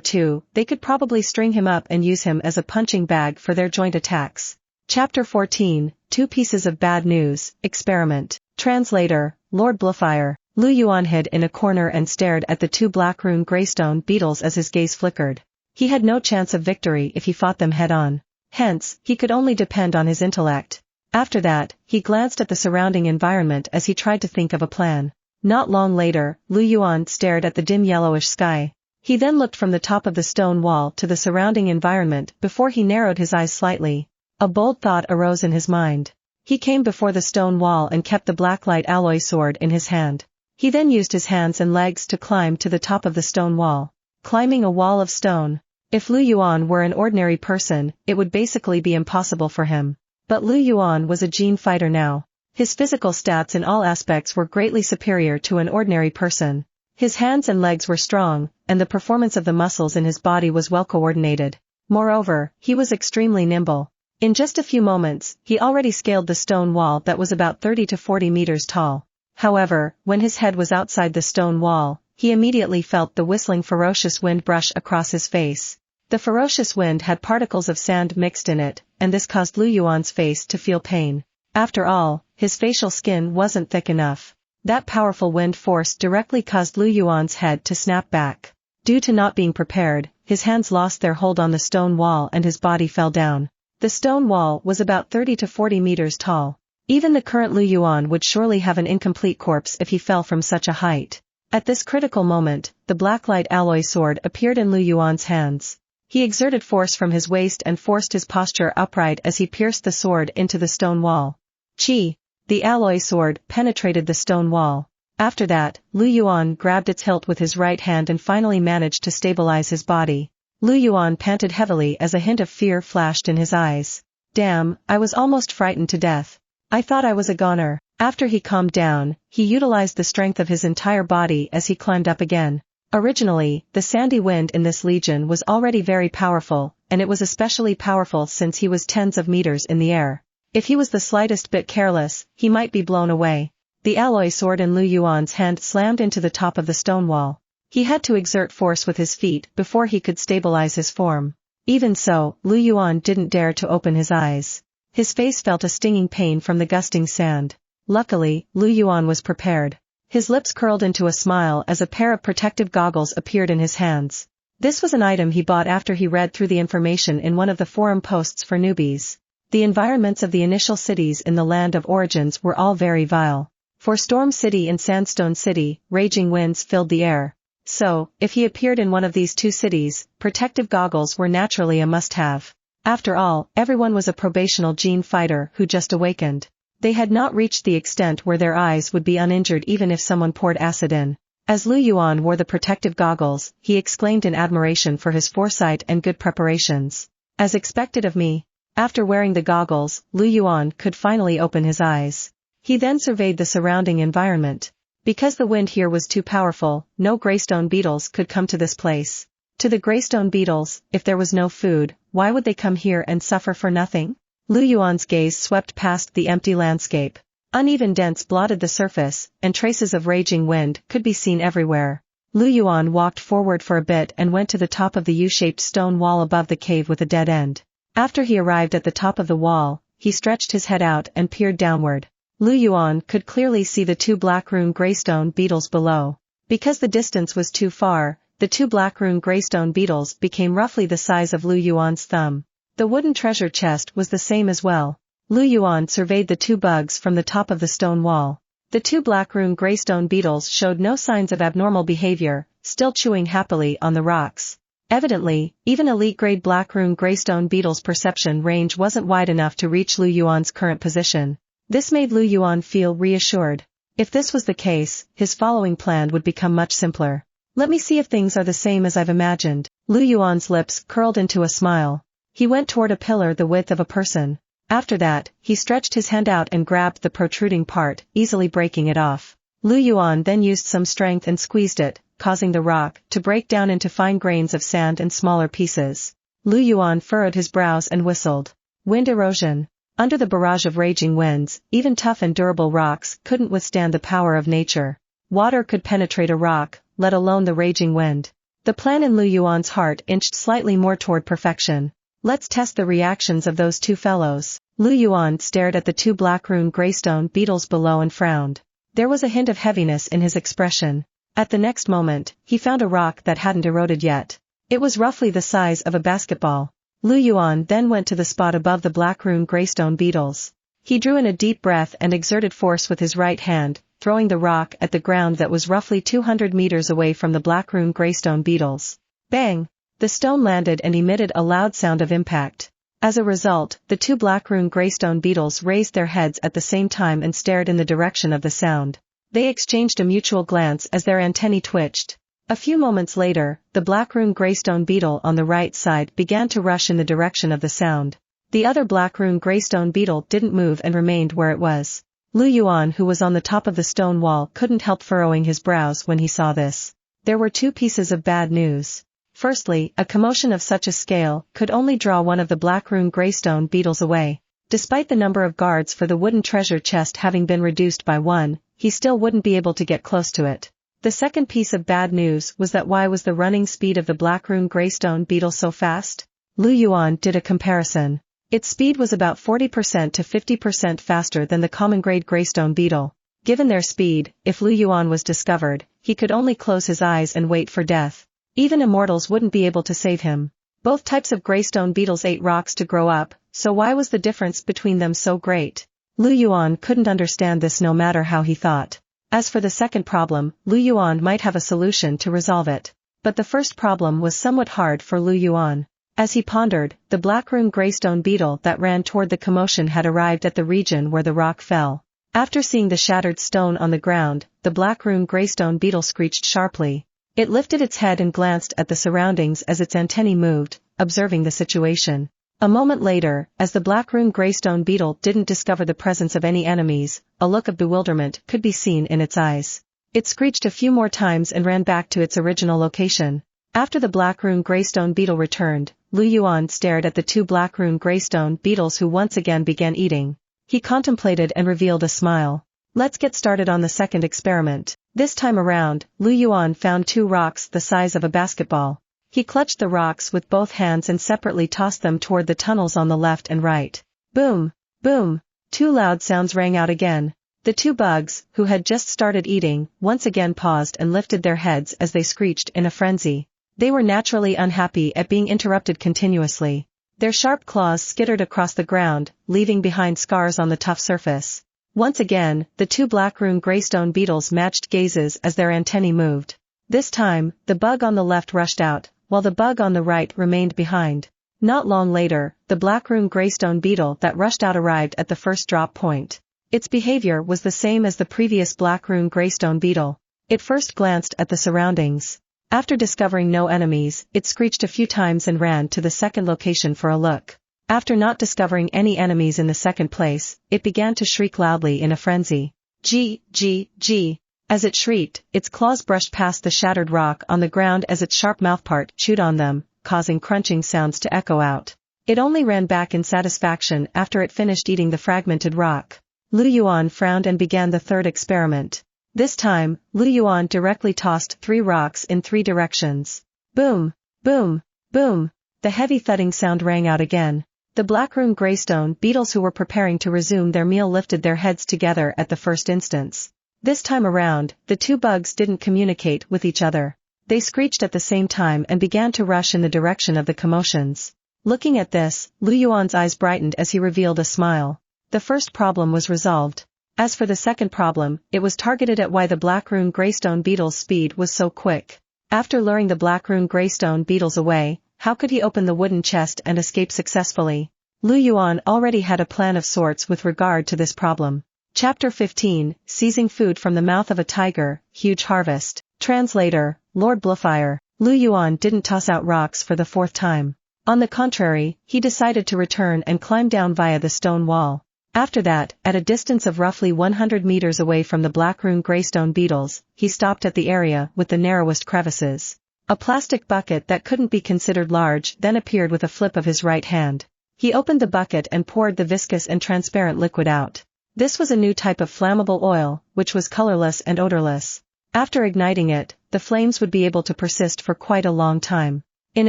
2, they could probably string him up and use him as a punching bag for their joint attacks. Chapter 14, 2 Pieces of Bad News, Experiment. Translator, Lord Bluefire. Lu Yuan hid in a corner and stared at the 2 black rune greystone beetles as his gaze flickered. He had no chance of victory if he fought them head-on. Hence, he could only depend on his intellect. After that, he glanced at the surrounding environment as he tried to think of a plan. Not long later, Lu Yuan stared at the dim yellowish sky. He then looked from the top of the stone wall to the surrounding environment before he narrowed his eyes slightly. A bold thought arose in his mind. He came before the stone wall and kept the blacklight alloy sword in his hand. He then used his hands and legs to climb to the top of the stone wall. Climbing a wall of stone. If Lu Yuan were an ordinary person, it would basically be impossible for him. But Lu Yuan was a gene fighter now. His physical stats in all aspects were greatly superior to an ordinary person. His hands and legs were strong, and the performance of the muscles in his body was well coordinated. Moreover, he was extremely nimble. In just a few moments, he already scaled the stone wall that was about 30 to 40 meters tall. However, when his head was outside the stone wall, he immediately felt the whistling ferocious wind brush across his face. The ferocious wind had particles of sand mixed in it, and this caused Lu Yuan's face to feel pain. After all, his facial skin wasn't thick enough. That powerful wind force directly caused Lu Yuan's head to snap back. Due to not being prepared, his hands lost their hold on the stone wall and his body fell down. The stone wall was about 30 to 40 meters tall. Even the current Lu Yuan would surely have an incomplete corpse if he fell from such a height. At this critical moment, the blacklight alloy sword appeared in Lu Yuan's hands. He exerted force from his waist and forced his posture upright as he pierced the sword into the stone wall. Chi! The alloy sword penetrated the stone wall. After that, Lu Yuan grabbed its hilt with his right hand and finally managed to stabilize his body. Lu Yuan panted heavily as a hint of fear flashed in his eyes. Damn, I was almost frightened to death. I thought I was a goner. After he calmed down, he utilized the strength of his entire body as he climbed up again. Originally, the sandy wind in this legion was already very powerful, and it was especially powerful since he was tens of meters in the air. If he was the slightest bit careless, he might be blown away. The alloy sword in Lu Yuan's hand slammed into the top of the stone wall. He had to exert force with his feet before he could stabilize his form. Even so, Lu Yuan didn't dare to open his eyes. His face felt a stinging pain from the gusting sand. Luckily, Lu Yuan was prepared. His lips curled into a smile as a pair of protective goggles appeared in his hands. This was an item he bought after he read through the information in one of the forum posts for newbies. The environments of the initial cities in the land of origins were all very vile. For Storm City and Sandstone City, raging winds filled the air. So, if he appeared in one of these two cities, protective goggles were naturally a must-have. After all, everyone was a probational gene fighter who just awakened. They had not reached the extent where their eyes would be uninjured even if someone poured acid in. As Lu Yuan wore the protective goggles, he exclaimed in admiration for his foresight and good preparations. As expected of me. After wearing the goggles, Lu Yuan could finally open his eyes. He then surveyed the surrounding environment. Because the wind here was too powerful, no greystone beetles could come to this place. To the greystone beetles, if there was no food, why would they come here and suffer for nothing? Lu Yuan's gaze swept past the empty landscape. Uneven dents blotted the surface, and traces of raging wind could be seen everywhere. Lu Yuan walked forward for a bit and went to the top of the U-shaped stone wall above the cave with a dead end. After he arrived at the top of the wall, he stretched his head out and peered downward. Lu Yuan could clearly see the two black rune greystone beetles below. Because the distance was too far, the two black rune greystone beetles became roughly the size of Lu Yuan's thumb. The wooden treasure chest was the same as well. Lu Yuan surveyed the two bugs from the top of the stone wall. The two black rune greystone beetles showed no signs of abnormal behavior, still chewing happily on the rocks. Evidently, even elite-grade black rune greystone beetles' perception range wasn't wide enough to reach Lu Yuan's current position. This made Lu Yuan feel reassured. If this was the case, his following plan would become much simpler. Let me see if things are the same as I've imagined. Lu Yuan's lips curled into a smile. He went toward a pillar the width of a person. After that, he stretched his hand out and grabbed the protruding part, easily breaking it off. Lu Yuan then used some strength and squeezed it, causing the rock to break down into fine grains of sand and smaller pieces. Lu Yuan furrowed his brows and whistled. Wind erosion. Under the barrage of raging winds, even tough and durable rocks couldn't withstand the power of nature. Water could penetrate a rock, let alone the raging wind. The plan in Lu Yuan's heart inched slightly more toward perfection. Let's test the reactions of those two fellows. Lu Yuan stared at the two black rune greystone beetles below and frowned. There was a hint of heaviness in his expression. At the next moment, he found a rock that hadn't eroded yet. It was roughly the size of a basketball. Lu Yuan then went to the spot above the black rune greystone beetles. He drew in a deep breath and exerted force with his right hand, throwing the rock at the ground that was roughly 200 meters away from the black rune greystone beetles. Bang! The stone landed and emitted a loud sound of impact. As a result, the two black rune greystone beetles raised their heads at the same time and stared in the direction of the sound. They exchanged a mutual glance as their antennae twitched. A few moments later, the black rune greystone beetle on the right side began to rush in the direction of the sound. The other black rune greystone beetle didn't move and remained where it was. Lu Yuan, who was on the top of the stone wall, couldn't help furrowing his brows when he saw this. There were two pieces of bad news. Firstly, a commotion of such a scale could only draw one of the black rune greystone beetles away. Despite the number of guards for the wooden treasure chest having been reduced by one, he still wouldn't be able to get close to it. The second piece of bad news was that why was the running speed of the black rune greystone beetle so fast? Lu Yuan did a comparison. Its speed was about 40% to 50% faster than the common grade greystone beetle. Given their speed, if Lu Yuan was discovered, he could only close his eyes and wait for death. Even immortals wouldn't be able to save him. Both types of greystone beetles ate rocks to grow up, so why was the difference between them so great? Lu Yuan couldn't understand this no matter how he thought. As for the second problem, Lu Yuan might have a solution to resolve it. But the first problem was somewhat hard for Lu Yuan. As he pondered, the black rune greystone beetle that ran toward the commotion had arrived at the region where the rock fell. After seeing the shattered stone on the ground, the black rune greystone beetle screeched sharply. It lifted its head and glanced at the surroundings as its antennae moved, observing the situation. A moment later, as the black rune greystone beetle didn't discover the presence of any enemies, a look of bewilderment could be seen in its eyes. It screeched a few more times and ran back to its original location. After the black rune greystone beetle returned, Lu Yuan stared at the two black rune greystone beetles who once again began eating. He contemplated and revealed a smile. Let's get started on the second experiment. This time around, Lu Yuan found two rocks the size of a basketball. He clutched the rocks with both hands and separately tossed them toward the tunnels on the left and right. Boom! Boom! Two loud sounds rang out again. The two bugs, who had just started eating, once again paused and lifted their heads as they screeched in a frenzy. They were naturally unhappy at being interrupted continuously. Their sharp claws skittered across the ground, leaving behind scars on the tough surface. Once again, the two black rune greystone beetles matched gazes as their antennae moved. This time, the bug on the left rushed out, while the bug on the right remained behind. Not long later, the black rune greystone beetle that rushed out arrived at the first drop point. Its behavior was the same as the previous black rune greystone beetle. It first glanced at the surroundings. After discovering no enemies, it screeched a few times and ran to the second location for a look. After not discovering any enemies in the second place, it began to shriek loudly in a frenzy. G, G, G. As it shrieked, its claws brushed past the shattered rock on the ground as its sharp mouthpart chewed on them, causing crunching sounds to echo out. It only ran back in satisfaction after it finished eating the fragmented rock. Lu Yuan frowned and began the third experiment. This time, Lu Yuan directly tossed 3 rocks in 3 directions. Boom, boom, boom. The heavy thudding sound rang out again. The black rune greystone beetles who were preparing to resume their meal lifted their heads together at the first instance. This time around, the 2 bugs didn't communicate with each other. They screeched at the same time and began to rush in the direction of the commotions. Looking at this, Lu Yuan's eyes brightened as he revealed a smile. The first problem was resolved. As for the second problem, it was targeted at why the black rune greystone beetle's speed was so quick. After luring the black rune greystone beetles away, how could he open the wooden chest and escape successfully? Lu Yuan already had a plan of sorts with regard to this problem. Chapter 15, Seizing Food from the Mouth of a Tiger, Huge Harvest. Translator, Lord Bluefire. Lu Yuan didn't toss out rocks for the 4th time. On the contrary, he decided to return and climb down via the stone wall. After that, at a distance of roughly 100 meters away from the black rune greystone beetles, he stopped at the area with the narrowest crevices. A plastic bucket that couldn't be considered large then appeared with a flip of his right hand. He opened the bucket and poured the viscous and transparent liquid out. This was a new type of flammable oil, which was colorless and odorless. After igniting it, the flames would be able to persist for quite a long time. In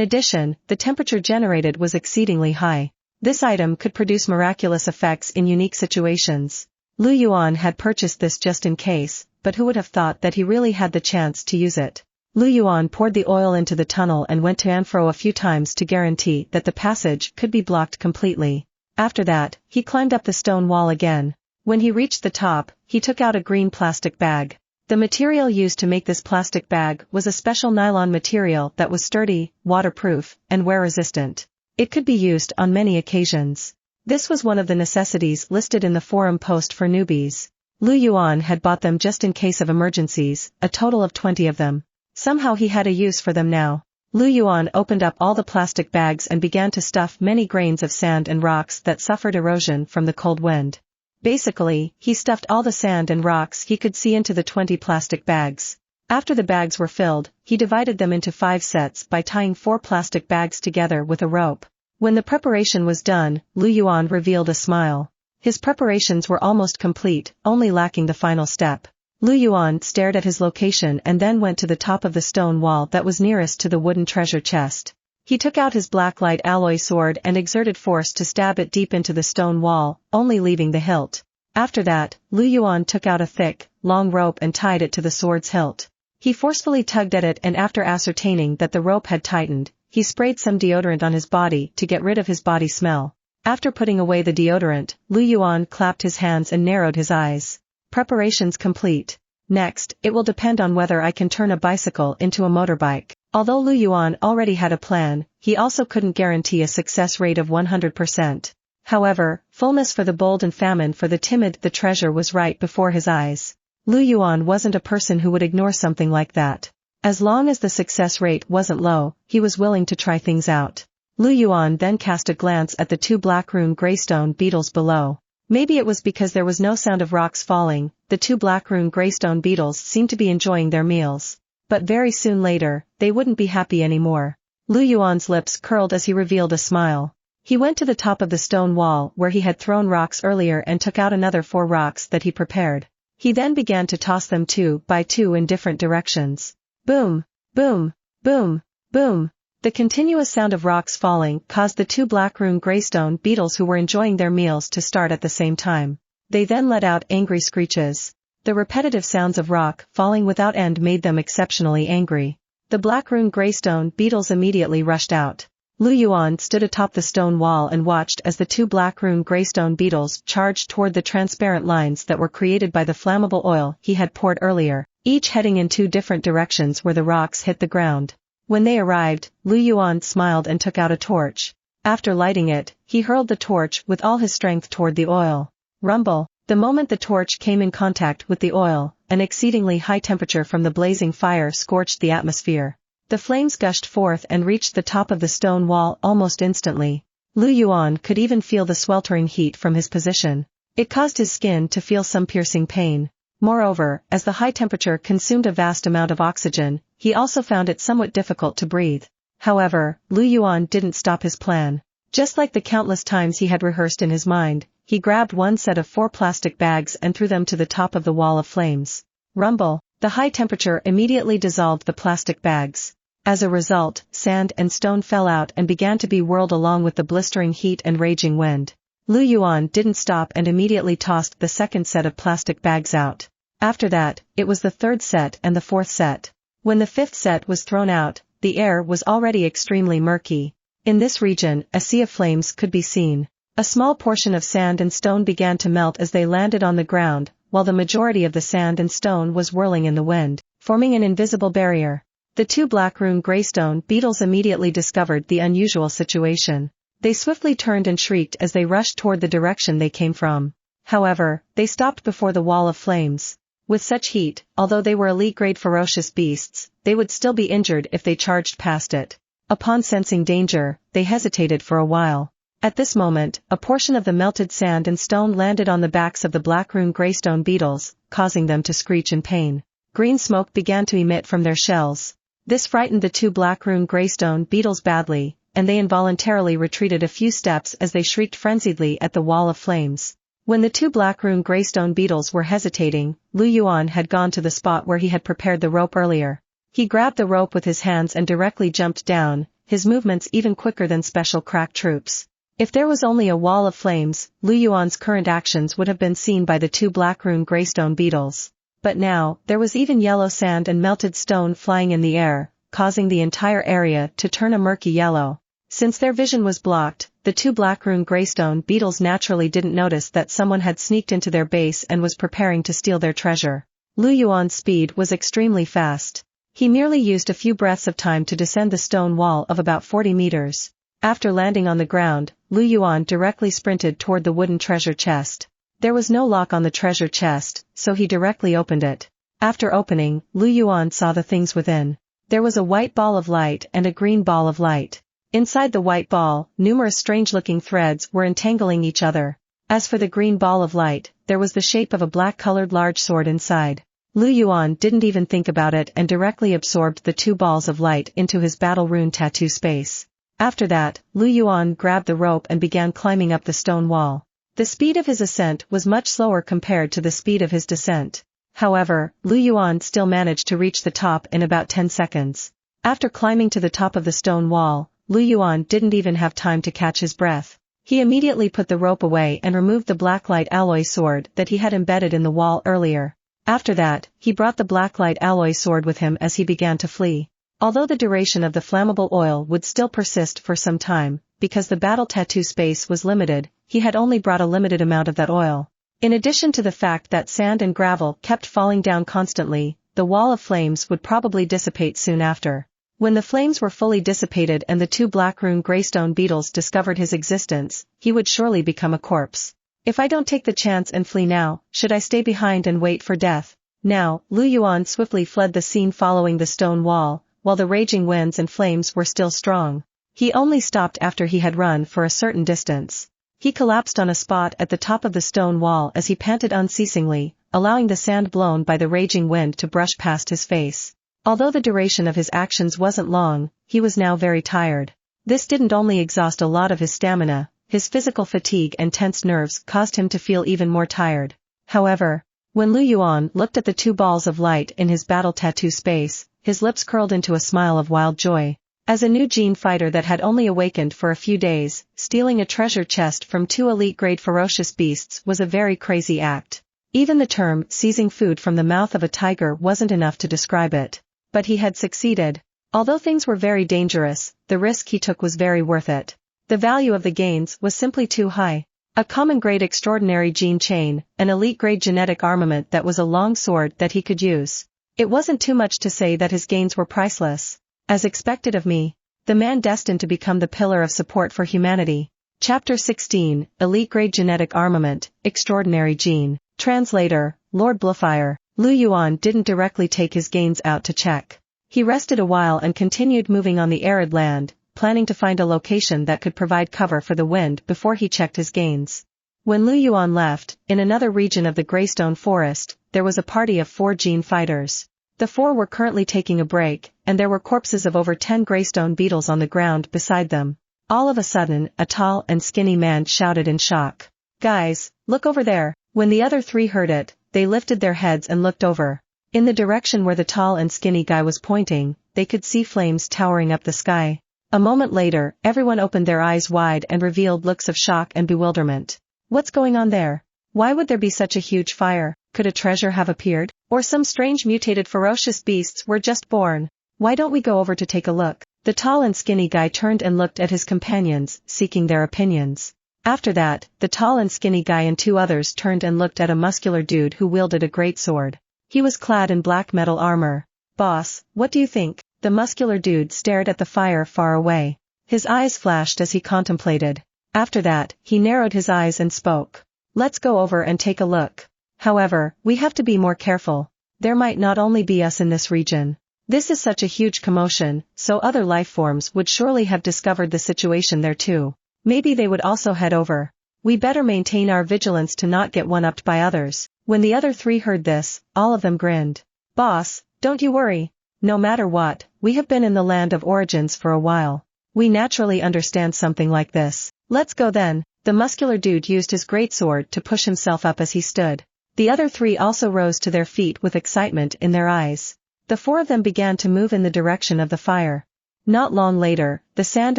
addition, the temperature generated was exceedingly high. This item could produce miraculous effects in unique situations. Lu Yuan had purchased this just in case, but who would have thought that he really had the chance to use it? Lu Yuan poured the oil into the tunnel and went to and fro a few times to guarantee that the passage could be blocked completely. After that, he climbed up the stone wall again. When he reached the top, he took out a green plastic bag. The material used to make this plastic bag was a special nylon material that was sturdy, waterproof, and wear-resistant. It could be used on many occasions. This was one of the necessities listed in the forum post for newbies. Lu Yuan had bought them just in case of emergencies, a total of 20 of them. Somehow he had a use for them now. Lu Yuan opened up all the plastic bags and began to stuff many grains of sand and rocks that suffered erosion from the cold wind. Basically, he stuffed all the sand and rocks he could see into the 20 plastic bags. After the bags were filled, he divided them into 5 sets by tying 4 plastic bags together with a rope. When the preparation was done, Lu Yuan revealed a smile. His preparations were almost complete, only lacking the final step. Lu Yuan stared at his location and then went to the top of the stone wall that was nearest to the wooden treasure chest. He took out his blacklight alloy sword and exerted force to stab it deep into the stone wall, only leaving the hilt. After that, Lu Yuan took out a thick, long rope and tied it to the sword's hilt. He forcefully tugged at it and after ascertaining that the rope had tightened, he sprayed some deodorant on his body to get rid of his body smell. After putting away the deodorant, Lu Yuan clapped his hands and narrowed his eyes. Preparations complete. Next, it will depend on whether I can turn a bicycle into a motorbike. Although Lu Yuan already had a plan, he also couldn't guarantee a success rate of 100%. However, fullness for the bold and famine for the timid, the treasure was right before his eyes. Lu Yuan wasn't a person who would ignore something like that. As long as the success rate wasn't low, he was willing to try things out. Lu Yuan then cast a glance at the 2 black rune greystone beetles below. Maybe it was because there was no sound of rocks falling, the 2 black rune greystone beetles seemed to be enjoying their meals. But very soon later, they wouldn't be happy anymore. Lu Yuan's lips curled as he revealed a smile. He went to the top of the stone wall where he had thrown rocks earlier and took out another 4 rocks that he prepared. He then began to toss them 2 by 2 in different directions. Boom, boom, boom, boom. The continuous sound of rocks falling caused the 2 black rune greystone beetles who were enjoying their meals to start at the same time. They then let out angry screeches. The repetitive sounds of rock falling without end made them exceptionally angry. The black rune greystone beetles immediately rushed out. Lu Yuan stood atop the stone wall and watched as the 2 black rune greystone beetles charged toward the transparent lines that were created by the flammable oil he had poured earlier, each heading in 2 different directions where the rocks hit the ground. When they arrived, Lu Yuan smiled and took out a torch. After lighting it, he hurled the torch with all his strength toward the oil. Rumble. The moment the torch came in contact with the oil, an exceedingly high temperature from the blazing fire scorched the atmosphere. The flames gushed forth and reached the top of the stone wall almost instantly. Lu Yuan could even feel the sweltering heat from his position. It caused his skin to feel some piercing pain. Moreover, as the high temperature consumed a vast amount of oxygen, he also found it somewhat difficult to breathe. However, Lu Yuan didn't stop his plan. Just like the countless times he had rehearsed in his mind, he grabbed one set of 4 plastic bags and threw them to the top of the wall of flames. Rumble. The high temperature immediately dissolved the plastic bags. As a result, sand and stone fell out and began to be whirled along with the blistering heat and raging wind. Lu Yuan didn't stop and immediately tossed the second set of plastic bags out. After that, it was the third set and the fourth set. When the fifth set was thrown out, the air was already extremely murky. In this region, a sea of flames could be seen. A small portion of sand and stone began to melt as they landed on the ground, while the majority of the sand and stone was whirling in the wind, forming an invisible barrier. The 2 black rune greystone beetles immediately discovered the unusual situation. They swiftly turned and shrieked as they rushed toward the direction they came from. However, they stopped before the wall of flames. With such heat, although they were elite-grade ferocious beasts, they would still be injured if they charged past it. Upon sensing danger, they hesitated for a while. At this moment, a portion of the melted sand and stone landed on the backs of the black rune greystone beetles, causing them to screech in pain. Green smoke began to emit from their shells. This frightened the 2 black rune greystone beetles badly, and they involuntarily retreated a few steps as they shrieked frenziedly at the wall of flames. When the 2 black rune greystone beetles were hesitating, Lu Yuan had gone to the spot where he had prepared the rope earlier. He grabbed the rope with his hands and directly jumped down, his movements even quicker than special crack troops. If there was only a wall of flames, Lu Yuan's current actions would have been seen by the 2 black rune greystone beetles. But now, there was even yellow sand and melted stone flying in the air, causing the entire area to turn a murky yellow. Since their vision was blocked, the 2 black rune greystone beetles naturally didn't notice that someone had sneaked into their base and was preparing to steal their treasure. Lu Yuan's speed was extremely fast. He merely used a few breaths of time to descend the stone wall of about 40 meters. After landing on the ground, Lu Yuan directly sprinted toward the wooden treasure chest. There was no lock on the treasure chest, so he directly opened it. After opening, Lu Yuan saw the things within. There was a white ball of light and a green ball of light. Inside the white ball, numerous strange-looking threads were entangling each other. As for the green ball of light, there was the shape of a black-colored large sword inside. Lu Yuan didn't even think about it and directly absorbed the 2 balls of light into his battle rune tattoo space. After that, Lu Yuan grabbed the rope and began climbing up the stone wall. The speed of his ascent was much slower compared to the speed of his descent. However, Lu Yuan still managed to reach the top in about 10 seconds. After climbing to the top of the stone wall, Lu Yuan didn't even have time to catch his breath. He immediately put the rope away and removed the blacklight alloy sword that he had embedded in the wall earlier. After that, he brought the blacklight alloy sword with him as he began to flee. Although the duration of the flammable oil would still persist for some time, because the battle tattoo space was limited, he had only brought a limited amount of that oil. In addition to the fact that sand and gravel kept falling down constantly, the wall of flames would probably dissipate soon after. When the flames were fully dissipated and the 2 black rune greystone beetles discovered his existence, he would surely become a corpse. If I don't take the chance and flee now, should I stay behind and wait for death? Now, Lu Yuan swiftly fled the scene following the stone wall, while the raging winds and flames were still strong. He only stopped after he had run for a certain distance. He collapsed on a spot at the top of the stone wall as he panted unceasingly, allowing the sand blown by the raging wind to brush past his face. Although the duration of his actions wasn't long, he was now very tired. This didn't only exhaust a lot of his stamina, his physical fatigue and tense nerves caused him to feel even more tired. However, when Lu Yuan looked at the 2 balls of light in his battle tattoo space, his lips curled into a smile of wild joy. As a new gene fighter that had only awakened for a few days, stealing a treasure chest from 2 elite-grade ferocious beasts was a very crazy act. Even the term seizing food from the mouth of a tiger wasn't enough to describe it. But he had succeeded. Although things were very dangerous, the risk he took was very worth it. The value of the gains was simply too high. A common-grade extraordinary gene chain, an elite-grade genetic armament that was a long sword that he could use. It wasn't too much to say that his gains were priceless. As expected of me, The man destined to become the pillar of support for humanity. Chapter 16, Elite-Grade Genetic Armament, Extraordinary Gene. Translator, Lord Bluefire. Lu Yuan didn't directly take his gains out to check. He rested a while and continued moving on the arid land, planning to find a location that could provide cover for the wind before he checked his gains. When Lu Yuan left, in another region of the Greystone Forest, there was a party of 4 gene fighters. The 4 were currently taking a break, and there were corpses of over 10 greystone beetles on the ground beside them. All of a sudden, a tall and skinny man shouted in shock. "Guys, look over there." When the other 3 heard it, they lifted their heads and looked over. In the direction where the tall and skinny guy was pointing, they could see flames towering up the sky. A moment later, everyone opened their eyes wide and revealed looks of shock and bewilderment. What's going on there? Why would there be such a huge fire? Could a treasure have appeared? Or some strange mutated ferocious beasts were just born? Why don't we go over to take a look? The tall and skinny guy turned and looked at his companions, seeking their opinions. After that, the tall and skinny guy and 2 others turned and looked at a muscular dude who wielded a great sword. He was clad in black metal armor. "Boss, what do you think?" The muscular dude stared at the fire far away. His eyes flashed as he contemplated. After that, he narrowed his eyes and spoke. "Let's go over and take a look. However, we have to be more careful. There might not only be us in this region. This is such a huge commotion, so other life forms would surely have discovered the situation there too. Maybe they would also head over. We better maintain our vigilance to not get one-upped by others." When the other 3 heard this, all of them grinned. "Boss, don't you worry. No matter what, we have been in the land of origins for a while. We naturally understand something like this. Let's go then." The muscular dude used his greatsword to push himself up as he stood. The other 3 also rose to their feet with excitement in their eyes. The 4 of them began to move in the direction of the fire. Not long later, the sand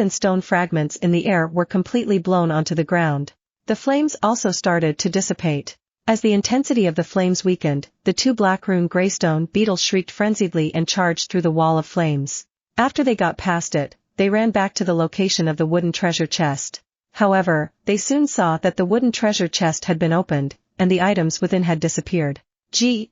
and stone fragments in the air were completely blown onto the ground. The flames also started to dissipate. As the intensity of the flames weakened, the 2 black rune greystone beetles shrieked frenziedly and charged through the wall of flames. After they got past it, they ran back to the location of the wooden treasure chest. However, they soon saw that the wooden treasure chest had been opened, and the items within had disappeared. G.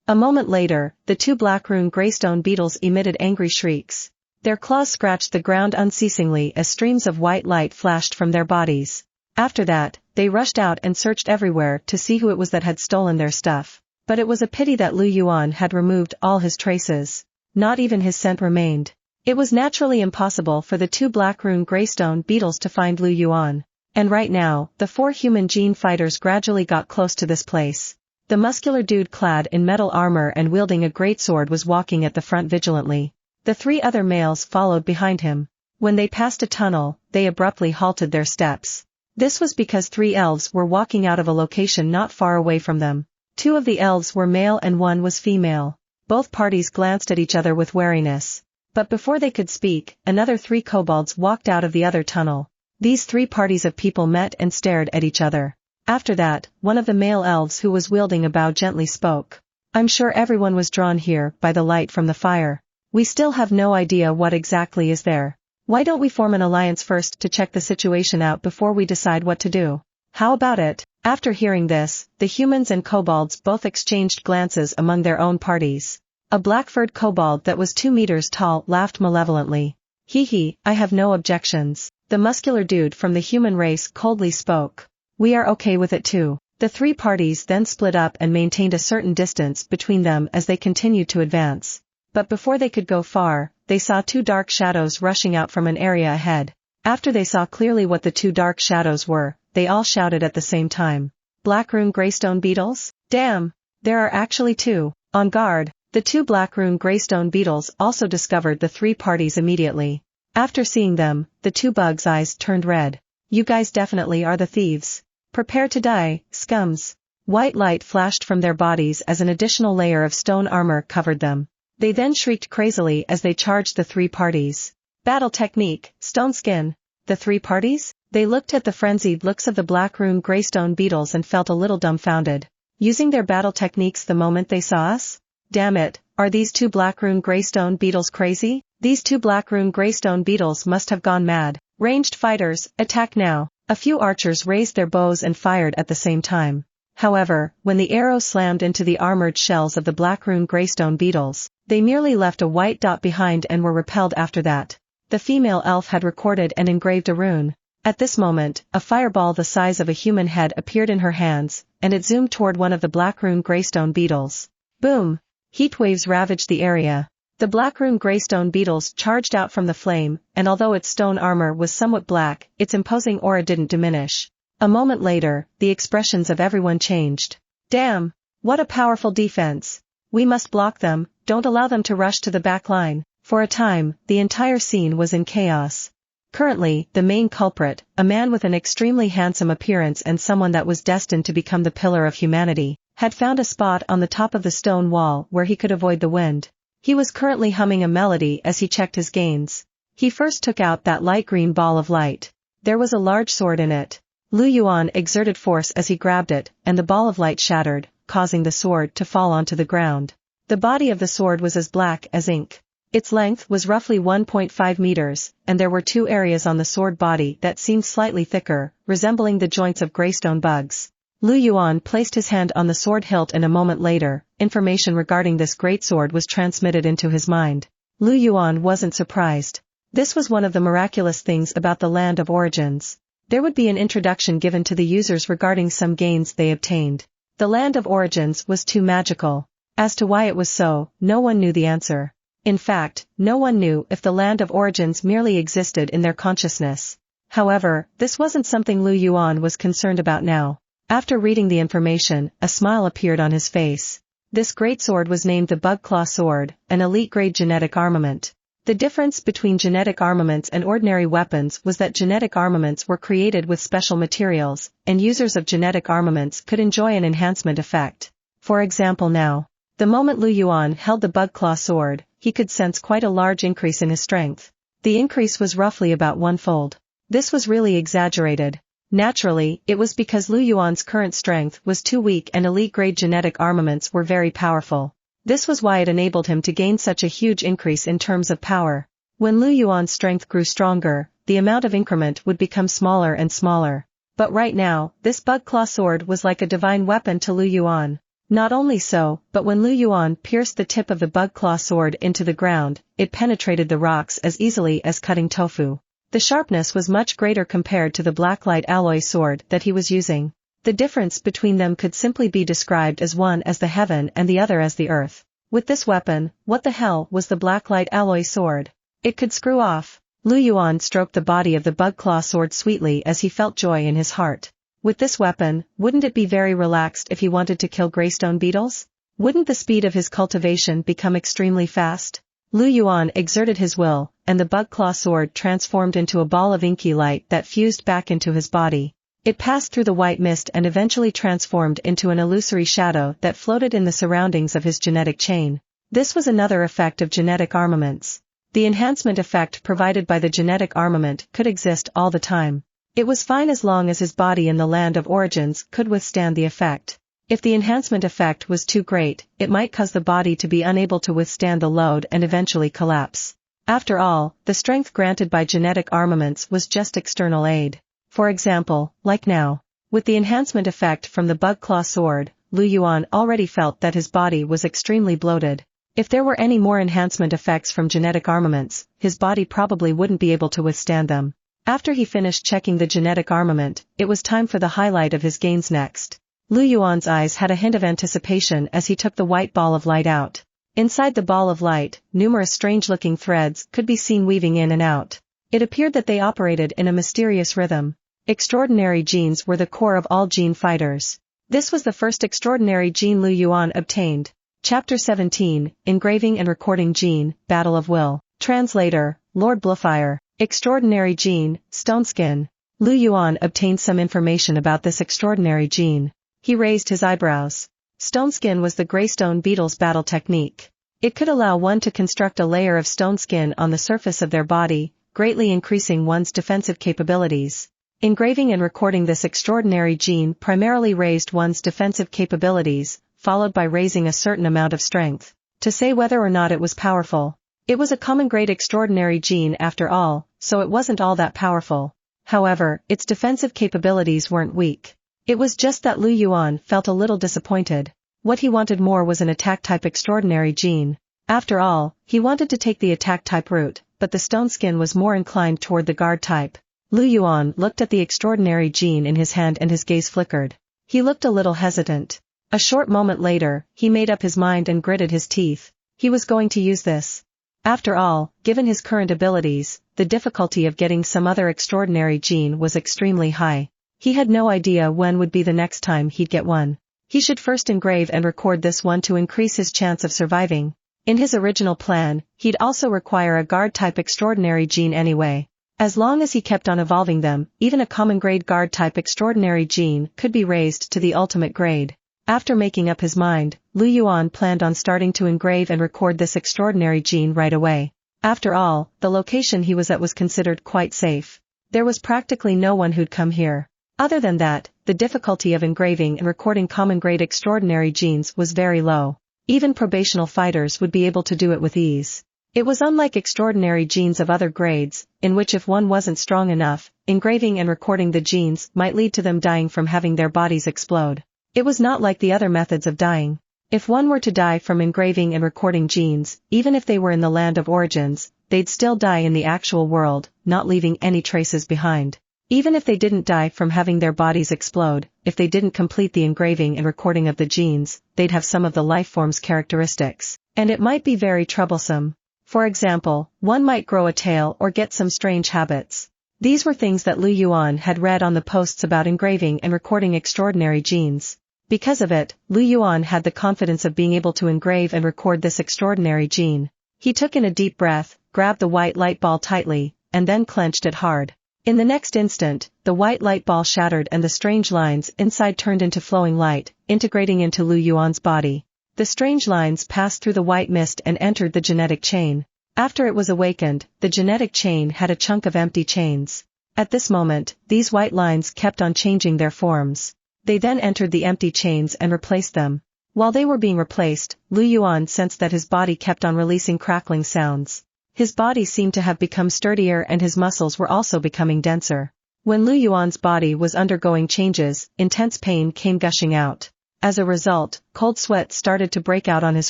A moment later, the 2 black rune greystone beetles emitted angry shrieks. Their claws scratched the ground unceasingly as streams of white light flashed from their bodies. After that, they rushed out and searched everywhere to see who it was that had stolen their stuff. But it was a pity that Lu Yuan had removed all his traces. Not even his scent remained. It was naturally impossible for the 2 black rune greystone beetles to find Lu Yuan. And right now, the 4 human gene fighters gradually got close to this place. The muscular dude clad in metal armor and wielding a greatsword was walking at the front vigilantly. The 3 other males followed behind him. When they passed a tunnel, they abruptly halted their steps. This was because 3 elves were walking out of a location not far away from them. 2 of the elves were male and 1 was female. Both parties glanced at each other with wariness. But before they could speak, another 3 kobolds walked out of the other tunnel. These 3 parties of people met and stared at each other. After that, one of the male elves who was wielding a bow gently spoke. "I'm sure everyone was drawn here by the light from the fire. We still have no idea what exactly is there. Why don't we form an alliance first to check the situation out before we decide what to do? How about it?" After hearing this, the humans and kobolds both exchanged glances among their own parties. A black-furred kobold that was 2 meters tall laughed malevolently. "Hee, I have no objections." The muscular dude from the human race coldly spoke. "We are okay with it too." The 3 parties then split up and maintained a certain distance between them as they continued to advance. But before they could go far, they saw 2 dark shadows rushing out from an area ahead. After they saw clearly what the 2 dark shadows were, they all shouted at the same time. "Black rune greystone beetles? Damn! There are actually 2. On guard." The 2 black rune greystone beetles also discovered the 3 parties immediately. After seeing them, the 2 bugs' eyes turned red. "You guys definitely are the thieves. Prepare to die, scums." White light flashed from their bodies as an additional layer of stone armor covered them. They then shrieked crazily as they charged the 3 parties. Battle technique, stone skin. The 3 parties? They looked at the frenzied looks of the black rune greystone beetles and felt a little dumbfounded. Using their battle techniques the moment they saw us? Damn it, are these 2 black rune greystone beetles crazy? These 2 black rune greystone beetles must have gone mad. Ranged fighters, attack now. A few archers raised their bows and fired at the same time. However, when the arrows slammed into the armored shells of the black rune greystone beetles, they merely left a white dot behind and were repelled after that. the female elf had recorded and engraved a rune. At this moment, a fireball the size of a human head appeared in her hands, and it zoomed toward one of the black rune greystone beetles. Boom! Heat waves ravaged the area. The black rune greystone beetles charged out from the flame, and although its stone armor was somewhat black, its imposing aura didn't diminish. A moment later, the expressions of everyone changed. Damn! What a powerful defense! We must block them, don't allow them to rush to the back line. For a time, the entire scene was in chaos. Currently, the main culprit, a man with an extremely handsome appearance and someone that was destined to become the pillar of humanity, had found a spot on the top of the stone wall where he could avoid the wind. He was currently humming a melody as he checked his gains. He first took out that light green ball of light. There was a large sword in it. Lu Yuan exerted force as he grabbed it, and the ball of light shattered, causing the sword to fall onto the ground. The body of the sword was as black as ink. Its length was roughly 1.5 meters, and there were two areas on the sword body that seemed slightly thicker, resembling the joints of greystone bugs. Lu Yuan placed his hand on the sword hilt and a moment later, information regarding this great sword was transmitted into his mind. Lu Yuan wasn't surprised. This was one of the miraculous things about the Land of Origins. There would be an introduction given to the users regarding some gains they obtained. The Land of Origins was too magical. As to why it was so, no one knew the answer. In fact, no one knew if the Land of Origins merely existed in their consciousness. However, this wasn't something Lu Yuan was concerned about now. After reading the information, a smile appeared on his face. This great sword was named the Bug Claw Sword, an elite-grade genetic armament. The difference between genetic armaments and ordinary weapons was that genetic armaments were created with special materials, and users of genetic armaments could enjoy an enhancement effect. For example now, the moment Lu Yuan held the Bug Claw Sword, he could sense quite a large increase in his strength. The increase was roughly about one-fold. This was really exaggerated. Naturally, it was because Lu Yuan's current strength was too weak and elite-grade genetic armaments were very powerful. This was why it enabled him to gain such a huge increase in terms of power. When Lu Yuan's strength grew stronger, the amount of increment would become smaller and smaller. But right now, this Bug Claw Sword was like a divine weapon to Lu Yuan. Not only so, but when Lu Yuan pierced the tip of the Bug Claw Sword into the ground, it penetrated the rocks as easily as cutting tofu. The sharpness was much greater compared to the blacklight alloy sword that he was using. The difference between them could simply be described as one as the heaven and the other as the earth. With this weapon, what the hell was the blacklight alloy sword? It could screw off. Lu Yuan stroked the body of the Bug Claw Sword sweetly as he felt joy in his heart. With this weapon, wouldn't it be very relaxed if he wanted to kill greystone beetles? Wouldn't the speed of his cultivation become extremely fast? Lu Yuan exerted his will, and the Bug Claw Sword transformed into a ball of inky light that fused back into his body. It passed through the white mist and eventually transformed into an illusory shadow that floated in the surroundings of his genetic chain. This was another effect of genetic armaments. The enhancement effect provided by the genetic armament could exist all the time. It was fine as long as his body in the Land of Origins could withstand the effect. If the enhancement effect was too great, it might cause the body to be unable to withstand the load and eventually collapse. After all, the strength granted by genetic armaments was just external aid. For example, like now. With the enhancement effect from the Bug Claw Sword, Lu Yuan already felt that his body was extremely bloated. If there were any more enhancement effects from genetic armaments, his body probably wouldn't be able to withstand them. After he finished checking the genetic armament, it was time for the highlight of his gains next. Lu Yuan's eyes had a hint of anticipation as he took the white ball of light out. Inside the ball of light, numerous strange-looking threads could be seen weaving in and out. It appeared that they operated in a mysterious rhythm. Extraordinary genes were the core of all gene fighters. This was the first extraordinary gene Lu Yuan obtained. Chapter 17, Engraving and Recording Gene, Battle of Will. Translator, Lord Bluefire. Extraordinary gene, Stone Skin. Lu Yuan obtained some information about this extraordinary gene. He raised his eyebrows. Stone skin was the greystone beetle's battle technique. It could allow one to construct a layer of stone skin on the surface of their body, greatly increasing one's defensive capabilities. Engraving and recording this extraordinary gene primarily raised one's defensive capabilities, followed by raising a certain amount of strength. To say whether or not it was powerful. It was a common grade extraordinary gene after all, so it wasn't all that powerful. However, its defensive capabilities weren't weak. It was just that Lu Yuan felt a little disappointed. What he wanted more was an attack-type extraordinary gene. After all, he wanted to take the attack-type route, but the stone skin was more inclined toward the guard type. Lu Yuan looked at the extraordinary gene in his hand and his gaze flickered. He looked a little hesitant. A short moment later, he made up his mind and gritted his teeth. He was going to use this. After all, given his current abilities, the difficulty of getting some other extraordinary gene was extremely high. He had no idea when would be the next time he'd get one. He should first engrave and record this one to increase his chance of surviving. In his original plan, he'd also require a guard-type extraordinary gene anyway. As long as he kept on evolving them, even a common-grade guard-type extraordinary gene could be raised to the ultimate grade. After making up his mind, Lu Yuan planned on starting to engrave and record this extraordinary gene right away. After all, the location he was at was considered quite safe. There was practically no one who'd come here. Other than that, the difficulty of engraving and recording common-grade extraordinary genes was very low. Even probational fighters would be able to do it with ease. It was unlike extraordinary genes of other grades, in which if one wasn't strong enough, engraving and recording the genes might lead to them dying from having their bodies explode. It was not like the other methods of dying. If one were to die from engraving and recording genes, even if they were in the land of origins, they'd still die in the actual world, not leaving any traces behind. Even if they didn't die from having their bodies explode, if they didn't complete the engraving and recording of the genes, they'd have some of the lifeform's characteristics. And it might be very troublesome. For example, one might grow a tail or get some strange habits. These were things that Lu Yuan had read on the posts about engraving and recording extraordinary genes. Because of it, Lu Yuan had the confidence of being able to engrave and record this extraordinary gene. He took in a deep breath, grabbed the white light ball tightly, and then clenched it hard. In the next instant, the white light ball shattered and the strange lines inside turned into flowing light, integrating into Lu Yuan's body. The strange lines passed through the white mist and entered the genetic chain. After it was awakened, the genetic chain had a chunk of empty chains. At this moment, these white lines kept on changing their forms. They then entered the empty chains and replaced them. While they were being replaced, Lu Yuan sensed that his body kept on releasing crackling sounds. His body seemed to have become sturdier and his muscles were also becoming denser. When Lu Yuan's body was undergoing changes, intense pain came gushing out. As a result, cold sweat started to break out on his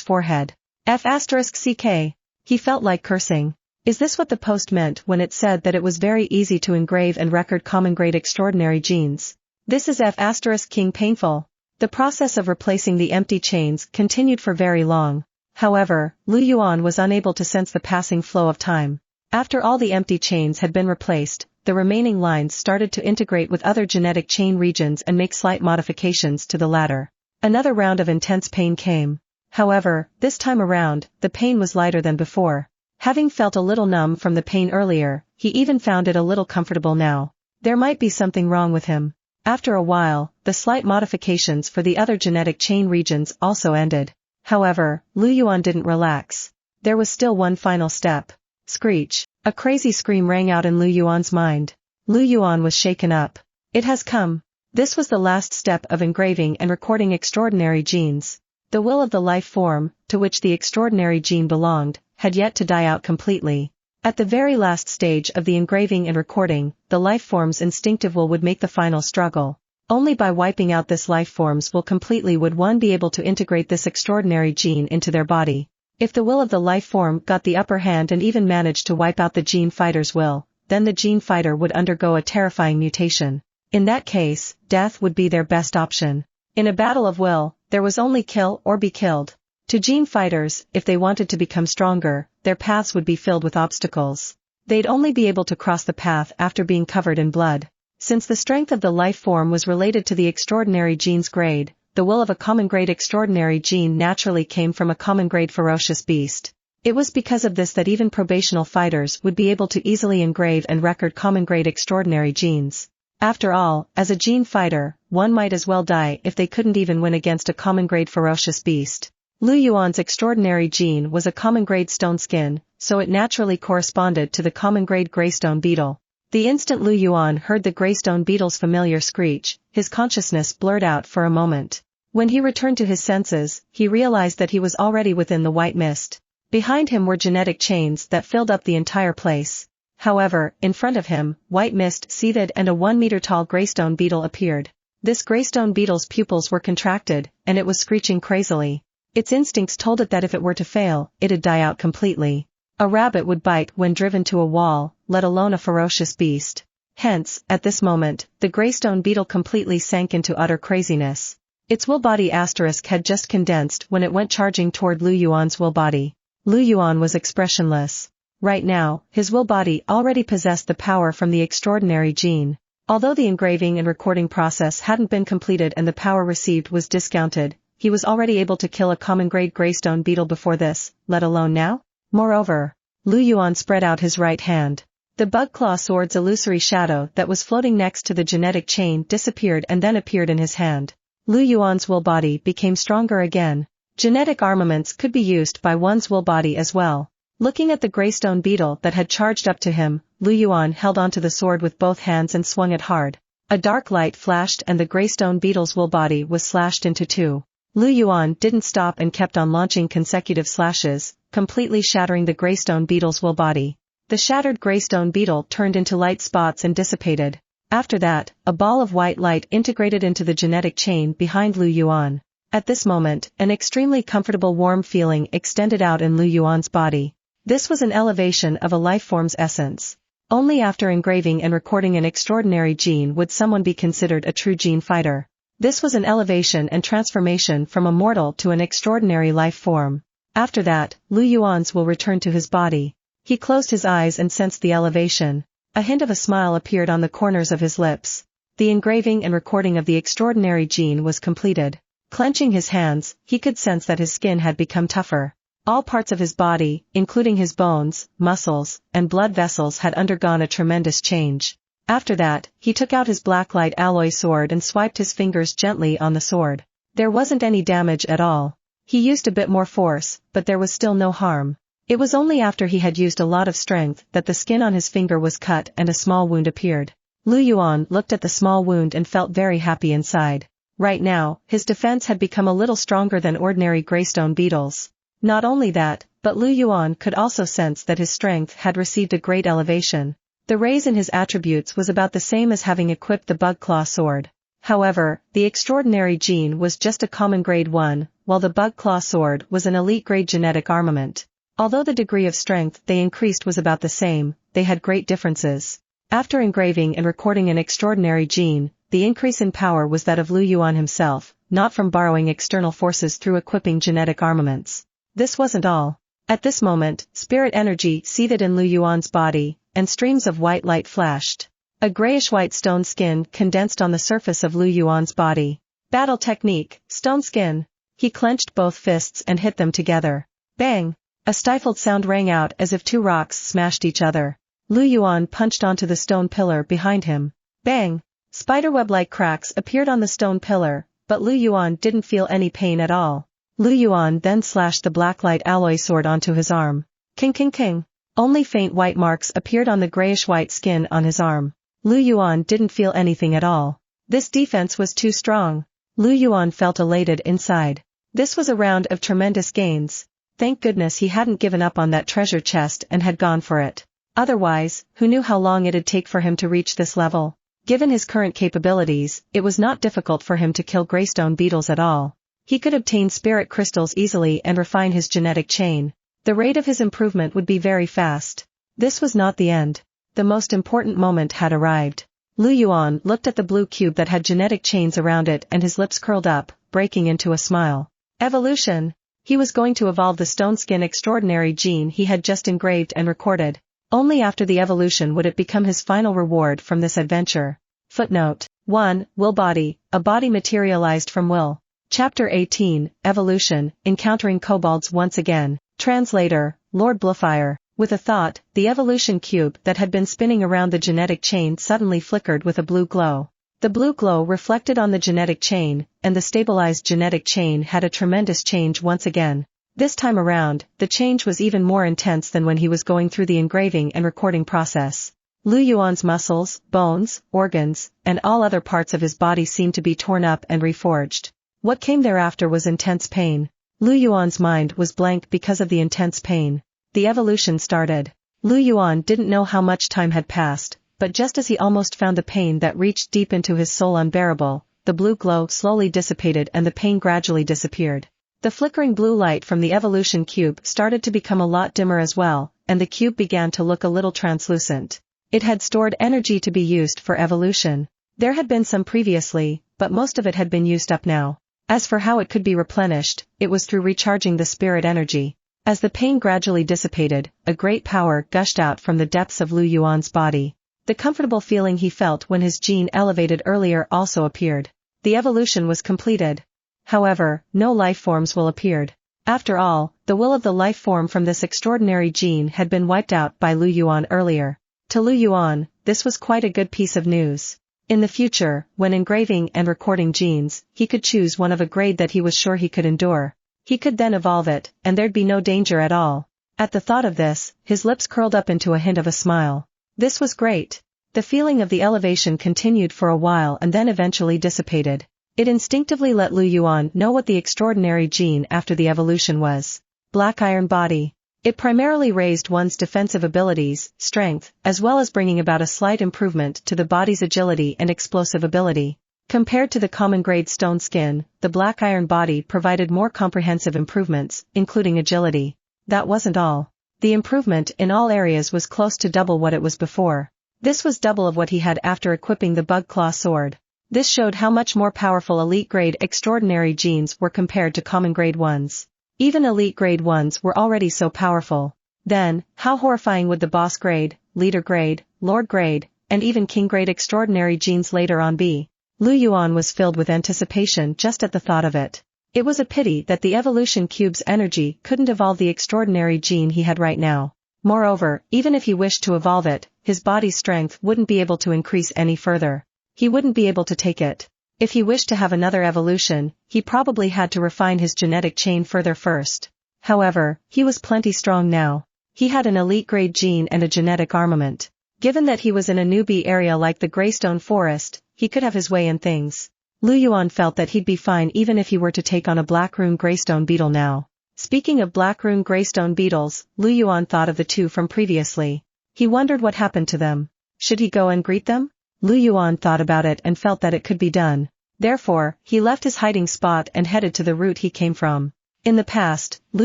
forehead. F***ck. He felt like cursing. Is this what the post meant when it said that it was very easy to engrave and record common-grade extraordinary genes? This is F***king painful. The process of replacing the empty chains continued for very long. However, Lu Yuan was unable to sense the passing flow of time. After all the empty chains had been replaced, the remaining lines started to integrate with other genetic chain regions and make slight modifications to the latter. Another round of intense pain came. However, this time around, the pain was lighter than before. Having felt a little numb from the pain earlier, he even found it a little comfortable now. There might be something wrong with him. After a while, the slight modifications for the other genetic chain regions also ended. However, Lu Yuan didn't relax. There was still one final step. Screech. A crazy scream rang out in Lu Yuan's mind. Lu Yuan was shaken up. It has come. This was the last step of engraving and recording extraordinary genes. The will of the life form, to which the extraordinary gene belonged, had yet to die out completely. At the very last stage of the engraving and recording, the life form's instinctive will would make the final struggle. Only by wiping out this life form's will completely would one be able to integrate this extraordinary gene into their body. If the will of the life form got the upper hand and even managed to wipe out the gene fighter's will, then the gene fighter would undergo a terrifying mutation. In that case, death would be their best option. In a battle of will, there was only kill or be killed. To gene fighters, if they wanted to become stronger, their paths would be filled with obstacles. They'd only be able to cross the path after being covered in blood. Since the strength of the life form was related to the extraordinary gene's grade, the will of a common-grade extraordinary gene naturally came from a common-grade ferocious beast. It was because of this that even probational fighters would be able to easily engrave and record common-grade extraordinary genes. After all, as a gene fighter, one might as well die if they couldn't even win against a common-grade ferocious beast. Lu Yuan's extraordinary gene was a common-grade stone skin, so it naturally corresponded to the common-grade greystone beetle. The instant Lu Yuan heard the greystone beetle's familiar screech, his consciousness blurred out for a moment. When he returned to his senses, he realized that he was already within the white mist. Behind him were genetic chains that filled up the entire place. However, in front of him, white mist seethed and a 1-meter-tall greystone beetle appeared. This greystone beetle's pupils were contracted, and it was screeching crazily. Its instincts told it that if it were to fail, it'd die out completely. A rabbit would bite when driven to a wall, let alone a ferocious beast. Hence, at this moment, the greystone beetle completely sank into utter craziness. Its will body asterisk had just condensed when it went charging toward Lu Yuan's will body. Lu Yuan was expressionless. Right now, his will body already possessed the power from the extraordinary gene. Although the engraving and recording process hadn't been completed and the power received was discounted, he was already able to kill a common-grade greystone beetle before this, let alone now? Moreover, Lu Yuan spread out his right hand. The bug claw sword's illusory shadow that was floating next to the genetic chain disappeared and then appeared in his hand. Lu Yuan's will body became stronger again. Genetic armaments could be used by one's will body as well. Looking at the greystone beetle that had charged up to him, Lu Yuan held onto the sword with both hands and swung it hard. A dark light flashed and the greystone beetle's will body was slashed into two. Lu Yuan didn't stop and kept on launching consecutive slashes, completely shattering the greystone beetle's will body. The shattered greystone beetle turned into light spots and dissipated. After that, a ball of white light integrated into the genetic chain behind Lu Yuan. At this moment, an extremely comfortable warm feeling extended out in Lu Yuan's body. This was an elevation of a life form's essence. Only after engraving and recording an extraordinary gene would someone be considered a true gene fighter. This was an elevation and transformation from a mortal to an extraordinary life form. After that, Lu Yuan's will returned to his body. He closed his eyes and sensed the elevation. A hint of a smile appeared on the corners of his lips. The engraving and recording of the extraordinary gene was completed. Clenching his hands, he could sense that his skin had become tougher. All parts of his body, including his bones, muscles, and blood vessels had undergone a tremendous change. After that, he took out his blacklight alloy sword and swiped his fingers gently on the sword. There wasn't any damage at all. He used a bit more force, but there was still no harm. It was only after he had used a lot of strength that the skin on his finger was cut and a small wound appeared. Lu Yuan looked at the small wound and felt very happy inside. Right now, his defense had become a little stronger than ordinary greystone beetles. Not only that, but Lu Yuan could also sense that his strength had received a great elevation. The raise in his attributes was about the same as having equipped the bug claw sword. However, the extraordinary gene was just a common grade 1, while the bug claw sword was an elite grade genetic armament. Although the degree of strength they increased was about the same, they had great differences. After engraving and recording an extraordinary gene, the increase in power was that of Lu Yuan himself, not from borrowing external forces through equipping genetic armaments. This wasn't all. At this moment, spirit energy seethed in Lu Yuan's body, and streams of white light flashed. A grayish-white stone skin condensed on the surface of Lu Yuan's body. Battle technique, stone skin. He clenched both fists and hit them together. Bang! A stifled sound rang out as if two rocks smashed each other. Lu Yuan punched onto the stone pillar behind him. Bang! Spiderweb-like cracks appeared on the stone pillar, but Lu Yuan didn't feel any pain at all. Lu Yuan then slashed the blacklight alloy sword onto his arm. King king king. Only faint white marks appeared on the grayish-white skin on his arm. Lu Yuan didn't feel anything at all. This defense was too strong. Lu Yuan felt elated inside. This was a round of tremendous gains. Thank goodness he hadn't given up on that treasure chest and had gone for it. Otherwise, who knew how long it'd take for him to reach this level? Given his current capabilities, it was not difficult for him to kill greystone beetles at all. He could obtain spirit crystals easily and refine his genetic chain. The rate of his improvement would be very fast. This was not the end. The most important moment had arrived. Lu Yuan looked at the blue cube that had genetic chains around it and his lips curled up, breaking into a smile. Evolution! He was going to evolve the stone skin extraordinary gene he had just engraved and recorded. Only after the evolution would it become his final reward from this adventure. Footnote 1. Will body, a body materialized from will. Chapter 18, Evolution, Encountering Kobolds Once Again. Translator, Lord Bluefire. With a thought, the evolution cube that had been spinning around the genetic chain suddenly flickered with a blue glow. The blue glow reflected on the genetic chain, and the stabilized genetic chain had a tremendous change once again. This time around, the change was even more intense than when he was going through the engraving and recording process. Lu Yuan's muscles, bones, organs, and all other parts of his body seemed to be torn up and reforged. What came thereafter was intense pain. Lu Yuan's mind was blank because of the intense pain. The evolution started. Lu Yuan didn't know how much time had passed, but just as he almost found the pain that reached deep into his soul unbearable, the blue glow slowly dissipated and the pain gradually disappeared. The flickering blue light from the evolution cube started to become a lot dimmer as well, and the cube began to look a little translucent. It had stored energy to be used for evolution. There had been some previously, but most of it had been used up now. As for how it could be replenished, it was through recharging the spirit energy. As the pain gradually dissipated, a great power gushed out from the depths of Lu Yuan's body. The comfortable feeling he felt when his gene elevated earlier also appeared. The evolution was completed. However, no life forms will appeared. After all, the will of the life form from this extraordinary gene had been wiped out by Lu Yuan earlier. To Lu Yuan, this was quite a good piece of news. In the future, when engraving and recording genes, he could choose one of a grade that he was sure he could endure. He could then evolve it, and there'd be no danger at all. At the thought of this, his lips curled up into a hint of a smile. This was great. The feeling of the elevation continued for a while and then eventually dissipated. It instinctively let Lu Yuan know what the extraordinary gene after the evolution was. Black iron body. It primarily raised one's defensive abilities, strength, as well as bringing about a slight improvement to the body's agility and explosive ability. Compared to the common grade stone skin, the black iron body provided more comprehensive improvements, including agility. That wasn't all. The improvement in all areas was close to double what it was before. This was double of what he had after equipping the bug claw sword. This showed how much more powerful elite grade extraordinary genes were compared to common grade ones. Even elite grade ones were already so powerful. Then, how horrifying would the boss grade, leader grade, lord grade, and even king grade extraordinary genes later on be? Lu Yuan was filled with anticipation just at the thought of it. It was a pity that the evolution cube's energy couldn't evolve the extraordinary gene he had right now. Moreover, even if he wished to evolve it, his body's strength wouldn't be able to increase any further. He wouldn't be able to take it. If he wished to have another evolution, he probably had to refine his genetic chain further first. However, he was plenty strong now. He had an elite grade gene and a genetic armament. Given that he was in a newbie area like the Greystone Forest, he could have his way in things. Lu Yuan felt that he'd be fine even if he were to take on a black rune greystone beetle now. Speaking of black rune greystone beetles, Lu Yuan thought of the two from previously. He wondered what happened to them. Should he go and greet them? Lu Yuan thought about it and felt that it could be done. Therefore, he left his hiding spot and headed to the route he came from. In the past, Lu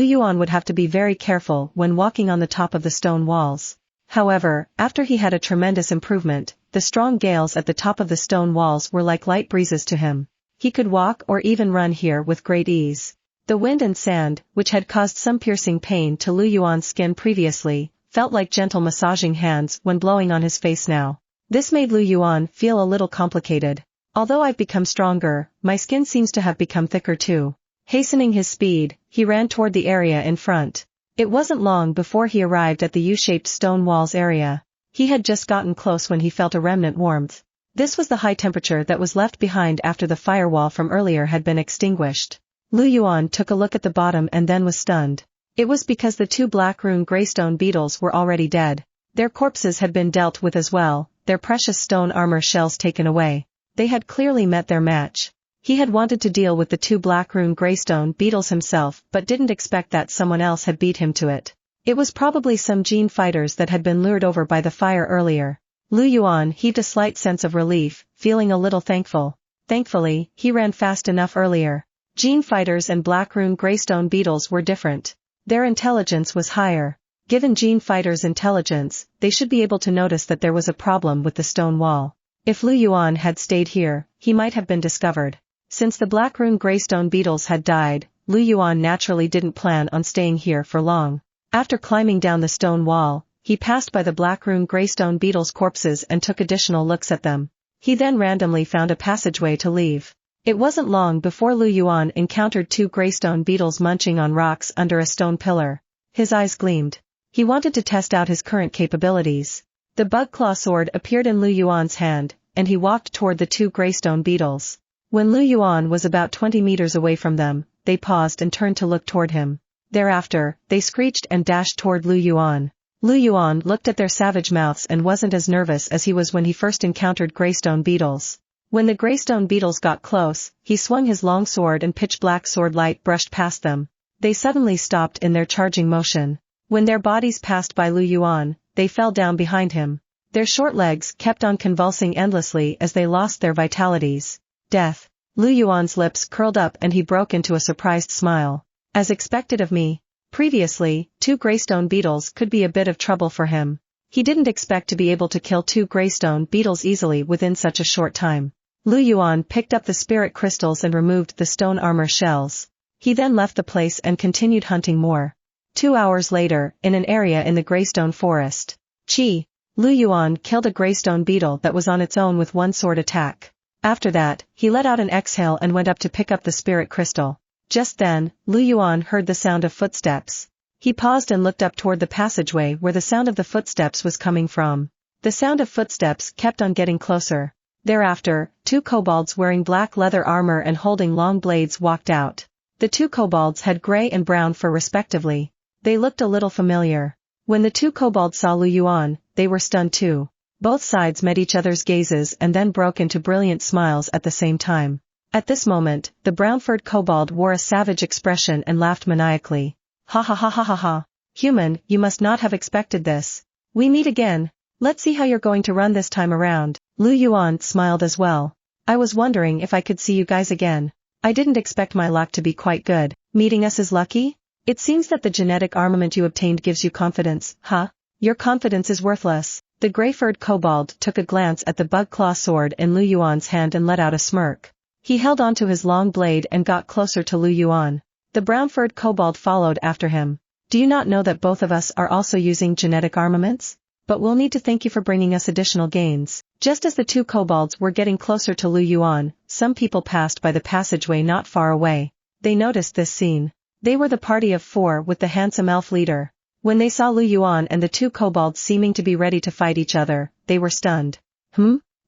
Yuan would have to be very careful when walking on the top of the stone walls. However, after he had a tremendous improvement, the strong gales at the top of the stone walls were like light breezes to him. He could walk or even run here with great ease. The wind and sand, which had caused some piercing pain to Lu Yuan's skin previously, felt like gentle massaging hands when blowing on his face now. This made Lu Yuan feel a little complicated. Although I've become stronger, my skin seems to have become thicker too. Hastening his speed, he ran toward the area in front. It wasn't long before he arrived at the U-shaped stone walls area. He had just gotten close when he felt a remnant warmth. This was the high temperature that was left behind after the firewall from earlier had been extinguished. Lu Yuan took a look at the bottom and then was stunned. It was because the two black rune greystone beetles were already dead. Their corpses had been dealt with as well, their precious stone armor shells taken away. They had clearly met their match. He had wanted to deal with the two black rune greystone beetles himself but didn't expect that someone else had beat him to it. It was probably some gene fighters that had been lured over by the fire earlier. Lu Yuan heaved a slight sense of relief, feeling a little thankful. Thankfully, he ran fast enough earlier. Gene fighters and black rune greystone beetles were different. Their intelligence was higher. Given gene fighters' intelligence, they should be able to notice that there was a problem with the stone wall. If Lu Yuan had stayed here, he might have been discovered. Since the black rune greystone beetles had died, Lu Yuan naturally didn't plan on staying here for long. After climbing down the stone wall, he passed by the black rune greystone beetles' corpses and took additional looks at them. He then randomly found a passageway to leave. It wasn't long before Lu Yuan encountered two greystone beetles munching on rocks under a stone pillar. His eyes gleamed. He wanted to test out his current capabilities. The bug claw sword appeared in Lu Yuan's hand, and he walked toward the two greystone beetles. When Lu Yuan was about 20 meters away from them, they paused and turned to look toward him. Thereafter, they screeched and dashed toward Lu Yuan. Lu Yuan looked at their savage mouths and wasn't as nervous as he was when he first encountered greystone beetles. When the greystone beetles got close, he swung his long sword and pitch-black sword light brushed past them. They suddenly stopped in their charging motion. When their bodies passed by Lu Yuan, they fell down behind him. Their short legs kept on convulsing endlessly as they lost their vitalities. Death. Lu Yuan's lips curled up and he broke into a surprised smile. As expected of me. Previously, 2 greystone beetles could be a bit of trouble for him. He didn't expect to be able to kill 2 greystone beetles easily within such a short time. Lu Yuan picked up the spirit crystals and removed the stone armor shells. He then left the place and continued hunting more. 2 hours later, in an area in the greystone forest. Lu Yuan killed a greystone beetle that was on its own with 1 sword attack. After that, he let out an exhale and went up to pick up the spirit crystal. Just then, Lu Yuan heard the sound of footsteps. He paused and looked up toward the passageway where the sound of the footsteps was coming from. The sound of footsteps kept on getting closer. Thereafter, 2 kobolds wearing black leather armor and holding long blades walked out. The 2 kobolds had gray and brown fur respectively. They looked a little familiar. When the 2 kobolds saw Lu Yuan, they were stunned too. Both sides met each other's gazes and then broke into brilliant smiles at the same time. At this moment, the brown-furred kobold wore a savage expression and laughed maniacally. Ha ha ha ha ha ha. Human, you must not have expected this. We meet again. Let's see how you're going to run this time around. Lu Yuan smiled as well. I was wondering if I could see you guys again. I didn't expect my luck to be quite good. Meeting us is lucky? It seems that the genetic armament you obtained gives you confidence, huh? Your confidence is worthless. The gray-furred kobold took a glance at the bug-claw sword in Lu Yuan's hand and let out a smirk. He held onto his long blade and got closer to Lu Yuan. The brown-furred kobold followed after him. Do you not know that both of us are also using genetic armaments? But we'll need to thank you for bringing us additional gains. Just as the 2 kobolds were getting closer to Lu Yuan, some people passed by the passageway not far away. They noticed this scene. They were the party of 4 with the handsome elf leader. When they saw Lu Yuan and the 2 kobolds seeming to be ready to fight each other, they were stunned.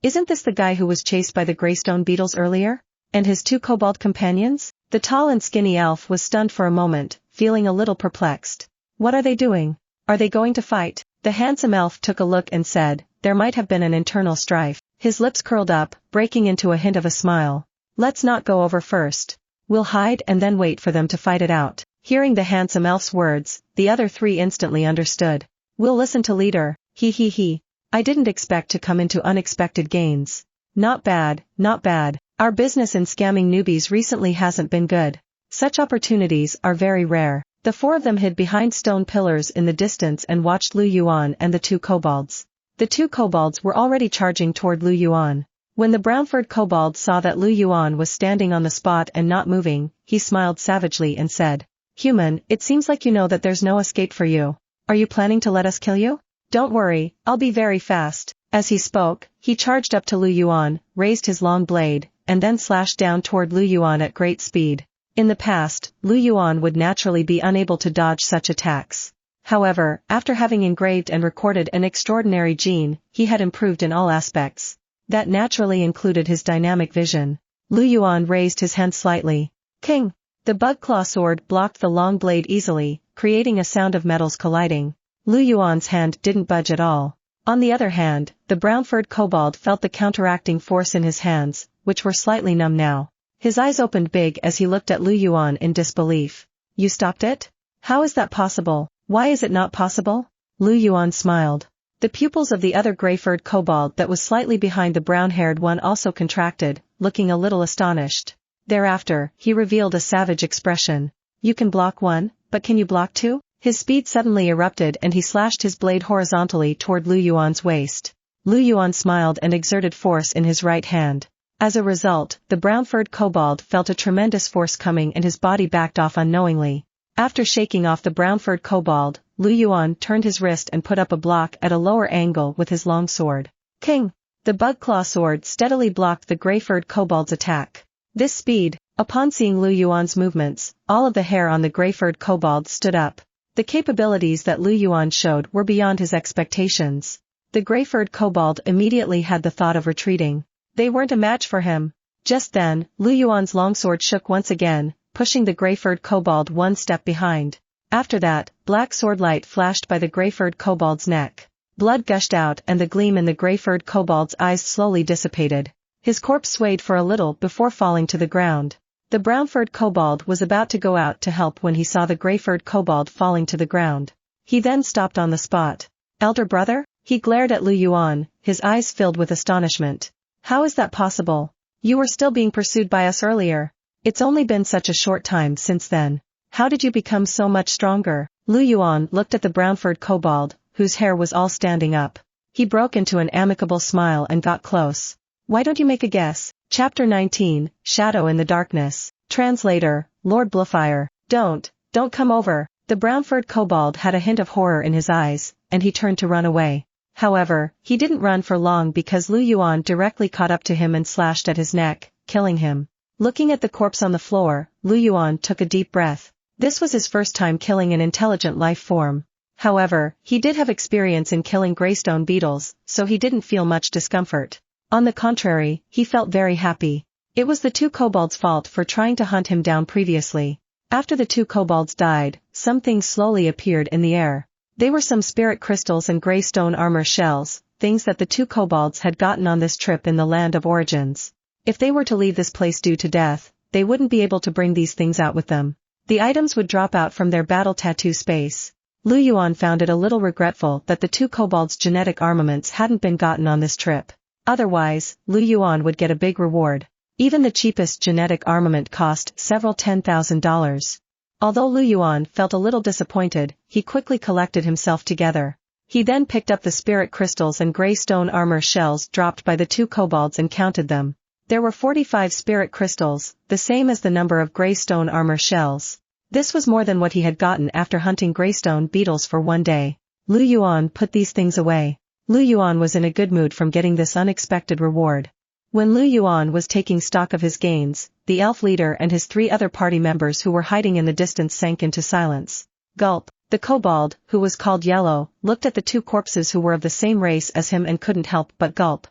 Isn't this the guy who was chased by the greystone beetles earlier? And his 2 kobold companions? The tall and skinny elf was stunned for a moment, feeling a little perplexed. What are they doing? Are they going to fight? The handsome elf took a look and said, there might have been an internal strife. His lips curled up, breaking into a hint of a smile. Let's not go over first. We'll hide and then wait for them to fight it out. Hearing the handsome elf's words, the other 3 instantly understood. We'll listen to leader. He. I didn't expect to come into unexpected gains. Not bad, not bad. Our business in scamming newbies recently hasn't been good. Such opportunities are very rare. The 4 of them hid behind stone pillars in the distance and watched Lu Yuan and the 2 kobolds. The 2 kobolds were already charging toward Lu Yuan. When the brown-furred kobold saw that Lu Yuan was standing on the spot and not moving, he smiled savagely and said, Human, it seems like you know that there's no escape for you. Are you planning to let us kill you? Don't worry, I'll be very fast. As he spoke, he charged up to Lu Yuan, raised his long blade, and then slashed down toward Lu Yuan at great speed. In the past, Lu Yuan would naturally be unable to dodge such attacks. However, after having engraved and recorded an extraordinary gene, he had improved in all aspects. That naturally included his dynamic vision. Lu Yuan raised his hand slightly. King! The bug-claw sword blocked the long blade easily, creating a sound of metals colliding. Lu Yuan's hand didn't budge at all. On the other hand, the brown-furred kobold felt the counteracting force in his hands, which were slightly numb now. His eyes opened big as he looked at Lu Yuan in disbelief. You stopped it? How is that possible? Why is it not possible? Lu Yuan smiled. The pupils of the other gray-furred kobold that was slightly behind the brown-haired one also contracted, looking a little astonished. Thereafter, he revealed a savage expression. You can block 1, but can you block 2? His speed suddenly erupted and he slashed his blade horizontally toward Lu Yuan's waist. Lu Yuan smiled and exerted force in his right hand. As a result, the brown-furred kobold felt a tremendous force coming and his body backed off unknowingly. After shaking off the brown-furred kobold, Lu Yuan turned his wrist and put up a block at a lower angle with his long sword. King! The bug-claw sword steadily blocked the gray-furred kobold's attack. This speed, upon seeing Lu Yuan's movements, all of the hair on the gray-furred kobold stood up. The capabilities that Lu Yuan showed were beyond his expectations. The gray-furred kobold immediately had the thought of retreating. They weren't a match for him. Just then, Lu Yuan's longsword shook once again, pushing the gray-furred kobold 1 step behind. After that, black swordlight flashed by the gray-furred kobold's neck. Blood gushed out and the gleam in the gray-furred kobold's eyes slowly dissipated. His corpse swayed for a little before falling to the ground. The brown-furred kobold was about to go out to help when he saw the gray-furred kobold falling to the ground. He then stopped on the spot. Elder brother? He glared at Lu Yuan, his eyes filled with astonishment. How is that possible? You were still being pursued by us earlier. It's only been such a short time since then. How did you become so much stronger? Lu Yuan looked at the brown-furred kobold, whose hair was all standing up. He broke into an amicable smile and got close. Why don't you make a guess? Chapter 19, Shadow in the Darkness. Translator, Lord Bluefire. Don't come over. The brown-furred kobold had a hint of horror in his eyes, and he turned to run away. However, he didn't run for long because Lu Yuan directly caught up to him and slashed at his neck, killing him. Looking at the corpse on the floor, Lu Yuan took a deep breath. This was his first time killing an intelligent life form. However, he did have experience in killing greystone beetles, so he didn't feel much discomfort. On the contrary, he felt very happy. It was the two kobolds' fault for trying to hunt him down previously. After the two kobolds died, some things slowly appeared in the air. They were some spirit crystals and greystone armor shells, things that the two kobolds had gotten on this trip in the land of origins. If they were to leave this place due to death, they wouldn't be able to bring these things out with them. The items would drop out from their battle tattoo space. Lu Yuan found it a little regretful that the two kobolds' genetic armaments hadn't been gotten on this trip. Otherwise, Lu Yuan would get a big reward. Even the cheapest genetic armament cost several $10,000. Although Lu Yuan felt a little disappointed, he quickly collected himself together. He then picked up the spirit crystals and greystone armor shells dropped by the two kobolds and counted them. There were 45 spirit crystals, the same as the number of greystone armor shells. This was more than what he had gotten after hunting greystone beetles for one day. Lu Yuan put these things away. Lu Yuan was in a good mood from getting this unexpected reward. When Lu Yuan was taking stock of his gains, the elf leader and his 3 other party members who were hiding in the distance sank into silence. Gulp. The kobold, who was called Yellow, looked at the 2 corpses who were of the same race as him and couldn't help but gulp.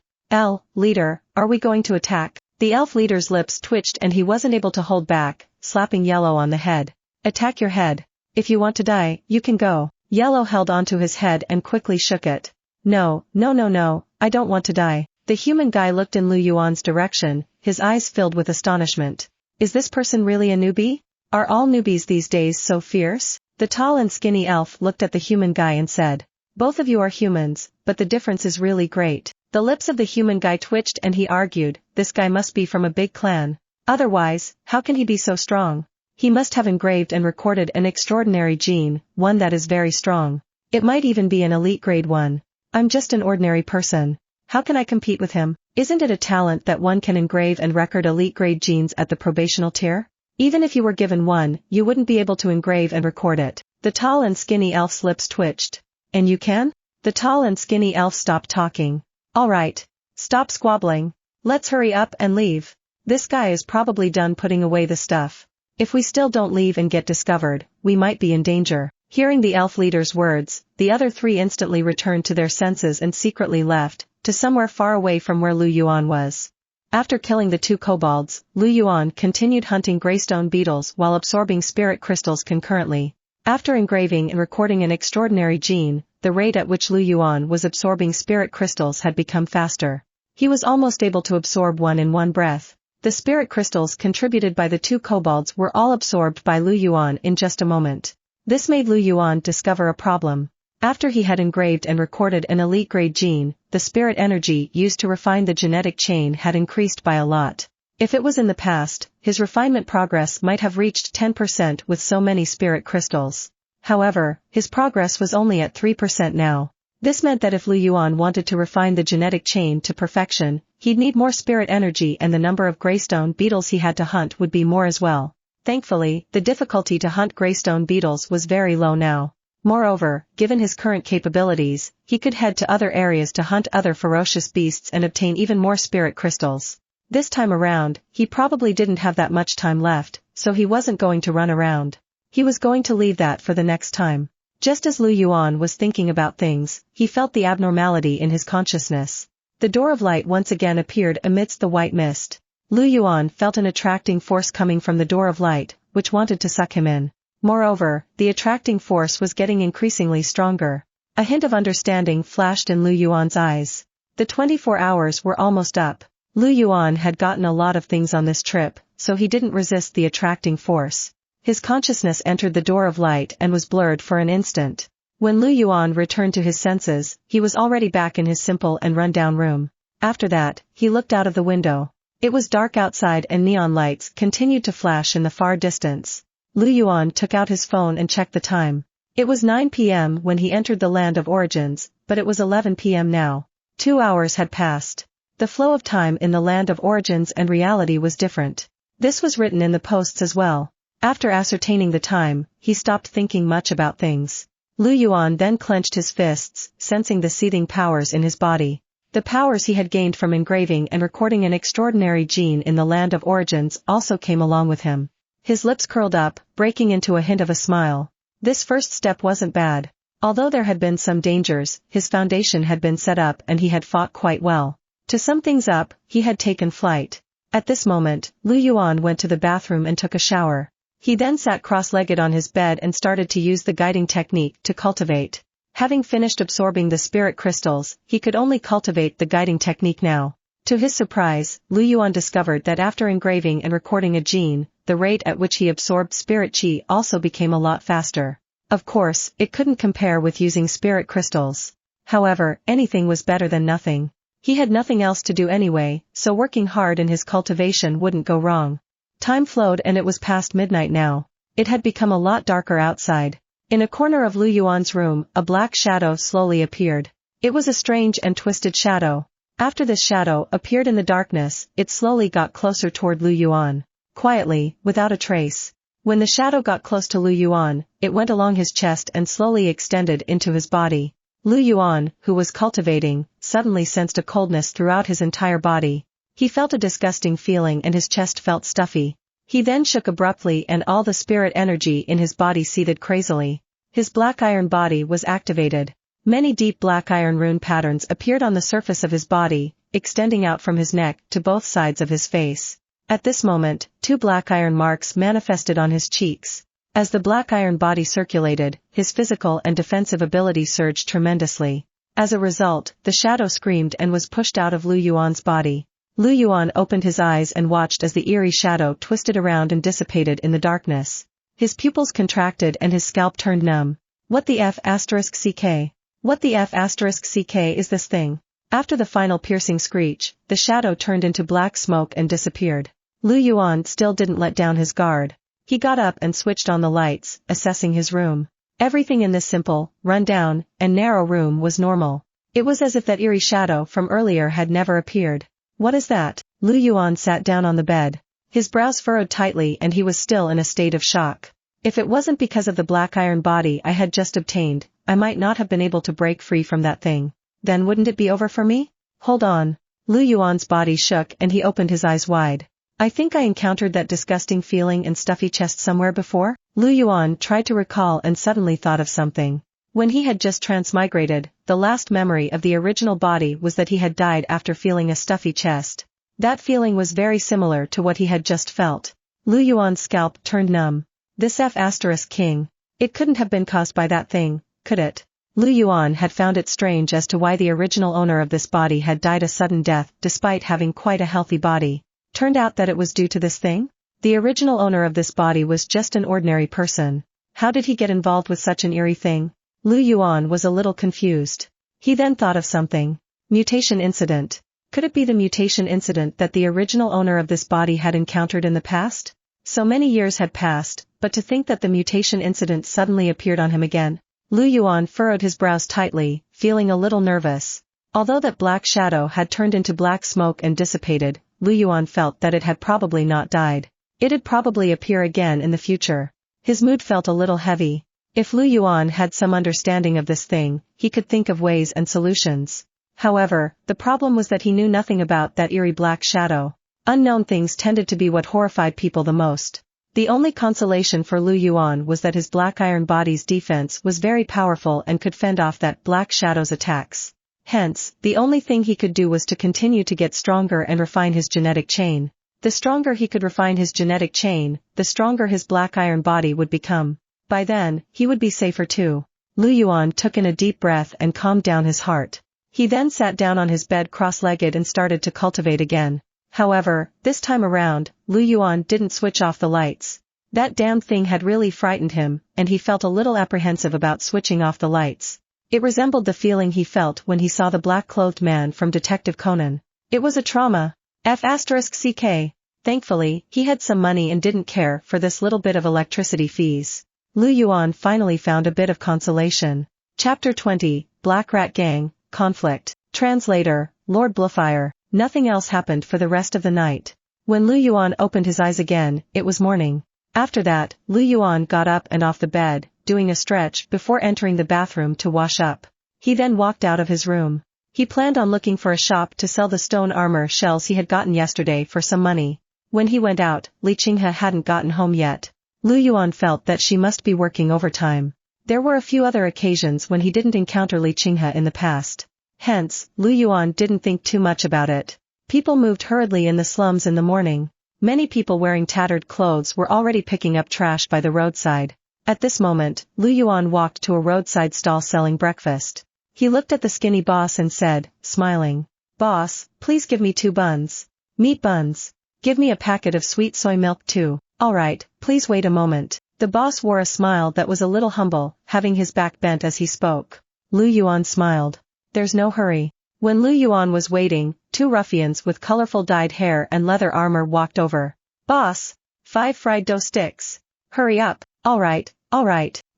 Leader, are we going to attack? The elf leader's lips twitched and he wasn't able to hold back, slapping Yellow on the head. Attack your head. If you want to die, you can go. Yellow held onto his head and quickly shook it. No, I don't want to die. The human guy looked in Lu Yuan's direction, his eyes filled with astonishment. Is this person really a newbie? Are all newbies these days so fierce? The tall and skinny elf looked at the human guy and said, both of you are humans, but the difference is really great. The lips of the human guy twitched and he argued, this guy must be from a big clan. Otherwise, how can he be so strong? He must have engraved and recorded an extraordinary gene, one that is very strong. It might even be an elite grade one. I'm just an ordinary person. How can I compete with him? Isn't it a talent that one can engrave and record elite grade genes at the probational tier? Even if you were given one, you wouldn't be able to engrave and record it. The tall and skinny elf's lips twitched. And you can? The tall and skinny elf stopped talking. Alright. Stop squabbling. Let's hurry up and leave. This guy is probably done putting away the stuff. If we still don't leave and get discovered, we might be in danger. Hearing the elf leader's words, the other 3 instantly returned to their senses and secretly left, to somewhere far away from where Lu Yuan was. After killing the 2 kobolds, Lu Yuan continued hunting greystone beetles while absorbing spirit crystals concurrently. After engraving and recording an extraordinary gene, the rate at which Lu Yuan was absorbing spirit crystals had become faster. He was almost able to absorb one in one breath. The spirit crystals contributed by the 2 kobolds were all absorbed by Lu Yuan in just a moment. This made Lu Yuan discover a problem. After he had engraved and recorded an elite grade gene, the spirit energy used to refine the genetic chain had increased by a lot. If it was in the past, his refinement progress might have reached 10% with so many spirit crystals. However, his progress was only at 3% now. This meant that if Lu Yuan wanted to refine the genetic chain to perfection, he'd need more spirit energy and the number of greystone beetles he had to hunt would be more as well. Thankfully, the difficulty to hunt greystone beetles was very low now. Moreover, given his current capabilities, he could head to other areas to hunt other ferocious beasts and obtain even more spirit crystals. This time around, he probably didn't have that much time left, so he wasn't going to run around. He was going to leave that for the next time. Just as Lu Yuan was thinking about things, he felt the abnormality in his consciousness. The door of light once again appeared amidst the white mist. Lu Yuan felt an attracting force coming from the door of light, which wanted to suck him in. Moreover, the attracting force was getting increasingly stronger. A hint of understanding flashed in Lu Yuan's eyes. The 24 hours were almost up. Lu Yuan had gotten a lot of things on this trip, so he didn't resist the attracting force. His consciousness entered the door of light and was blurred for an instant. When Lu Yuan returned to his senses, he was already back in his simple and run-down room. After that, he looked out of the window. It was dark outside and neon lights continued to flash in the far distance. Lu Yuan took out his phone and checked the time. It was 9 p.m. when he entered the land of origins, but it was 11 p.m. now. 2 hours had passed. The flow of time in the land of origins and reality was different. This was written in the posts as well. After ascertaining the time, he stopped thinking much about things. Lu Yuan then clenched his fists, sensing the seething powers in his body. The powers he had gained from engraving and recording an extraordinary gene in the land of origins also came along with him. His lips curled up, breaking into a hint of a smile. This first step wasn't bad. Although there had been some dangers, his foundation had been set up and he had fought quite well. To sum things up, he had taken flight. At this moment, Lu Yuan went to the bathroom and took a shower. He then sat cross-legged on his bed and started to use the guiding technique to cultivate. Having finished absorbing the spirit crystals, he could only cultivate the guiding technique now. To his surprise, Lu Yuan discovered that after engraving and recording a gene, the rate at which he absorbed spirit chi also became a lot faster. Of course, it couldn't compare with using spirit crystals. However, anything was better than nothing. He had nothing else to do anyway, so working hard in his cultivation wouldn't go wrong. Time flowed and it was past midnight now. It had become a lot darker outside. In a corner of Lu Yuan's room, a black shadow slowly appeared. It was a strange and twisted shadow. After this shadow appeared in the darkness, it slowly got closer toward Lu Yuan. Quietly, without a trace. When the shadow got close to Lu Yuan, it went along his chest and slowly extended into his body. Lu Yuan, who was cultivating, suddenly sensed a coldness throughout his entire body. He felt a disgusting feeling and his chest felt stuffy. He then shook abruptly and all the spirit energy in his body seethed crazily. His black iron body was activated. Many deep black iron rune patterns appeared on the surface of his body, extending out from his neck to both sides of his face. At this moment, 2 black iron marks manifested on his cheeks. As the black iron body circulated, his physical and defensive ability surged tremendously. As a result, the shadow screamed and was pushed out of Lu Yuan's body. Lu Yuan opened his eyes and watched as the eerie shadow twisted around and dissipated in the darkness. His pupils contracted and his scalp turned numb. What the F***ck? What the F***ck is this thing? After the final piercing screech, the shadow turned into black smoke and disappeared. Lu Yuan still didn't let down his guard. He got up and switched on the lights, assessing his room. Everything in this simple, run-down, and narrow room was normal. It was as if that eerie shadow from earlier had never appeared. What is that? Lu Yuan sat down on the bed. His brows furrowed tightly and he was still in a state of shock. If it wasn't because of the black iron body I had just obtained, I might not have been able to break free from that thing. Then wouldn't it be over for me? Hold on. Lu Yuan's body shook and he opened his eyes wide. I think I encountered that disgusting feeling and stuffy chest somewhere before. Lu Yuan tried to recall and suddenly thought of something. When he had just transmigrated, the last memory of the original body was that he had died after feeling a stuffy chest. That feeling was very similar to what he had just felt. Lu Yuan's scalp turned numb. This F***king. It couldn't have been caused by that thing, could it? Lu Yuan had found it strange as to why the original owner of this body had died a sudden death despite having quite a healthy body. Turned out that it was due to this thing? The original owner of this body was just an ordinary person. How did he get involved with such an eerie thing? Lu Yuan was a little confused. He then thought of something. Mutation incident. Could it be the mutation incident that the original owner of this body had encountered in the past? So many years had passed, but to think that the mutation incident suddenly appeared on him again. Lu Yuan furrowed his brows tightly, feeling a little nervous. Although that black shadow had turned into black smoke and dissipated, Lu Yuan felt that it had probably not died. It'd probably appear again in the future. His mood felt a little heavy. If Lu Yuan had some understanding of this thing, he could think of ways and solutions. However, the problem was that he knew nothing about that eerie black shadow. Unknown things tended to be what horrified people the most. The only consolation for Lu Yuan was that his black iron body's defense was very powerful and could fend off that black shadow's attacks. Hence, the only thing he could do was to continue to get stronger and refine his genetic chain. The stronger he could refine his genetic chain, the stronger his black iron body would become. By then, he would be safer too. Lu Yuan took in a deep breath and calmed down his heart. He then sat down on his bed cross-legged and started to cultivate again. However, this time around, Lu Yuan didn't switch off the lights. That damn thing had really frightened him, and he felt a little apprehensive about switching off the lights. It resembled the feeling he felt when he saw the black-clothed man from Detective Conan. It was a trauma. F***ck. Thankfully, he had some money and didn't care for this little bit of electricity fees. Lu Yuan finally found a bit of consolation. Chapter 20, Black Rat Gang, Conflict. Translator, Lord Bluefire. Nothing else happened for the rest of the night. When Lu Yuan opened his eyes again, it was morning. After that, Lu Yuan got up and off the bed, doing a stretch before entering the bathroom to wash up. He then walked out of his room. He planned on looking for a shop to sell the stone armor shells he had gotten yesterday for some money. When he went out, Li Qinghe hadn't gotten home yet. Lu Yuan felt that she must be working overtime. There were a few other occasions when he didn't encounter Li Qinghe in the past. Hence, Lu Yuan didn't think too much about it. People moved hurriedly in the slums in the morning. Many people wearing tattered clothes were already picking up trash by the roadside. At this moment, Lu Yuan walked to a roadside stall selling breakfast. He looked at the skinny boss and said, smiling, "Boss, please give me 2 buns. Meat buns. Give me a packet of sweet soy milk too." "Alright, please wait a moment." The boss wore a smile that was a little humble, having his back bent as he spoke. Lu Yuan smiled. "There's no hurry." When Lu Yuan was waiting, 2 ruffians with colorful dyed hair and leather armor walked over. "Boss, 5 fried dough sticks. Hurry up." Alright.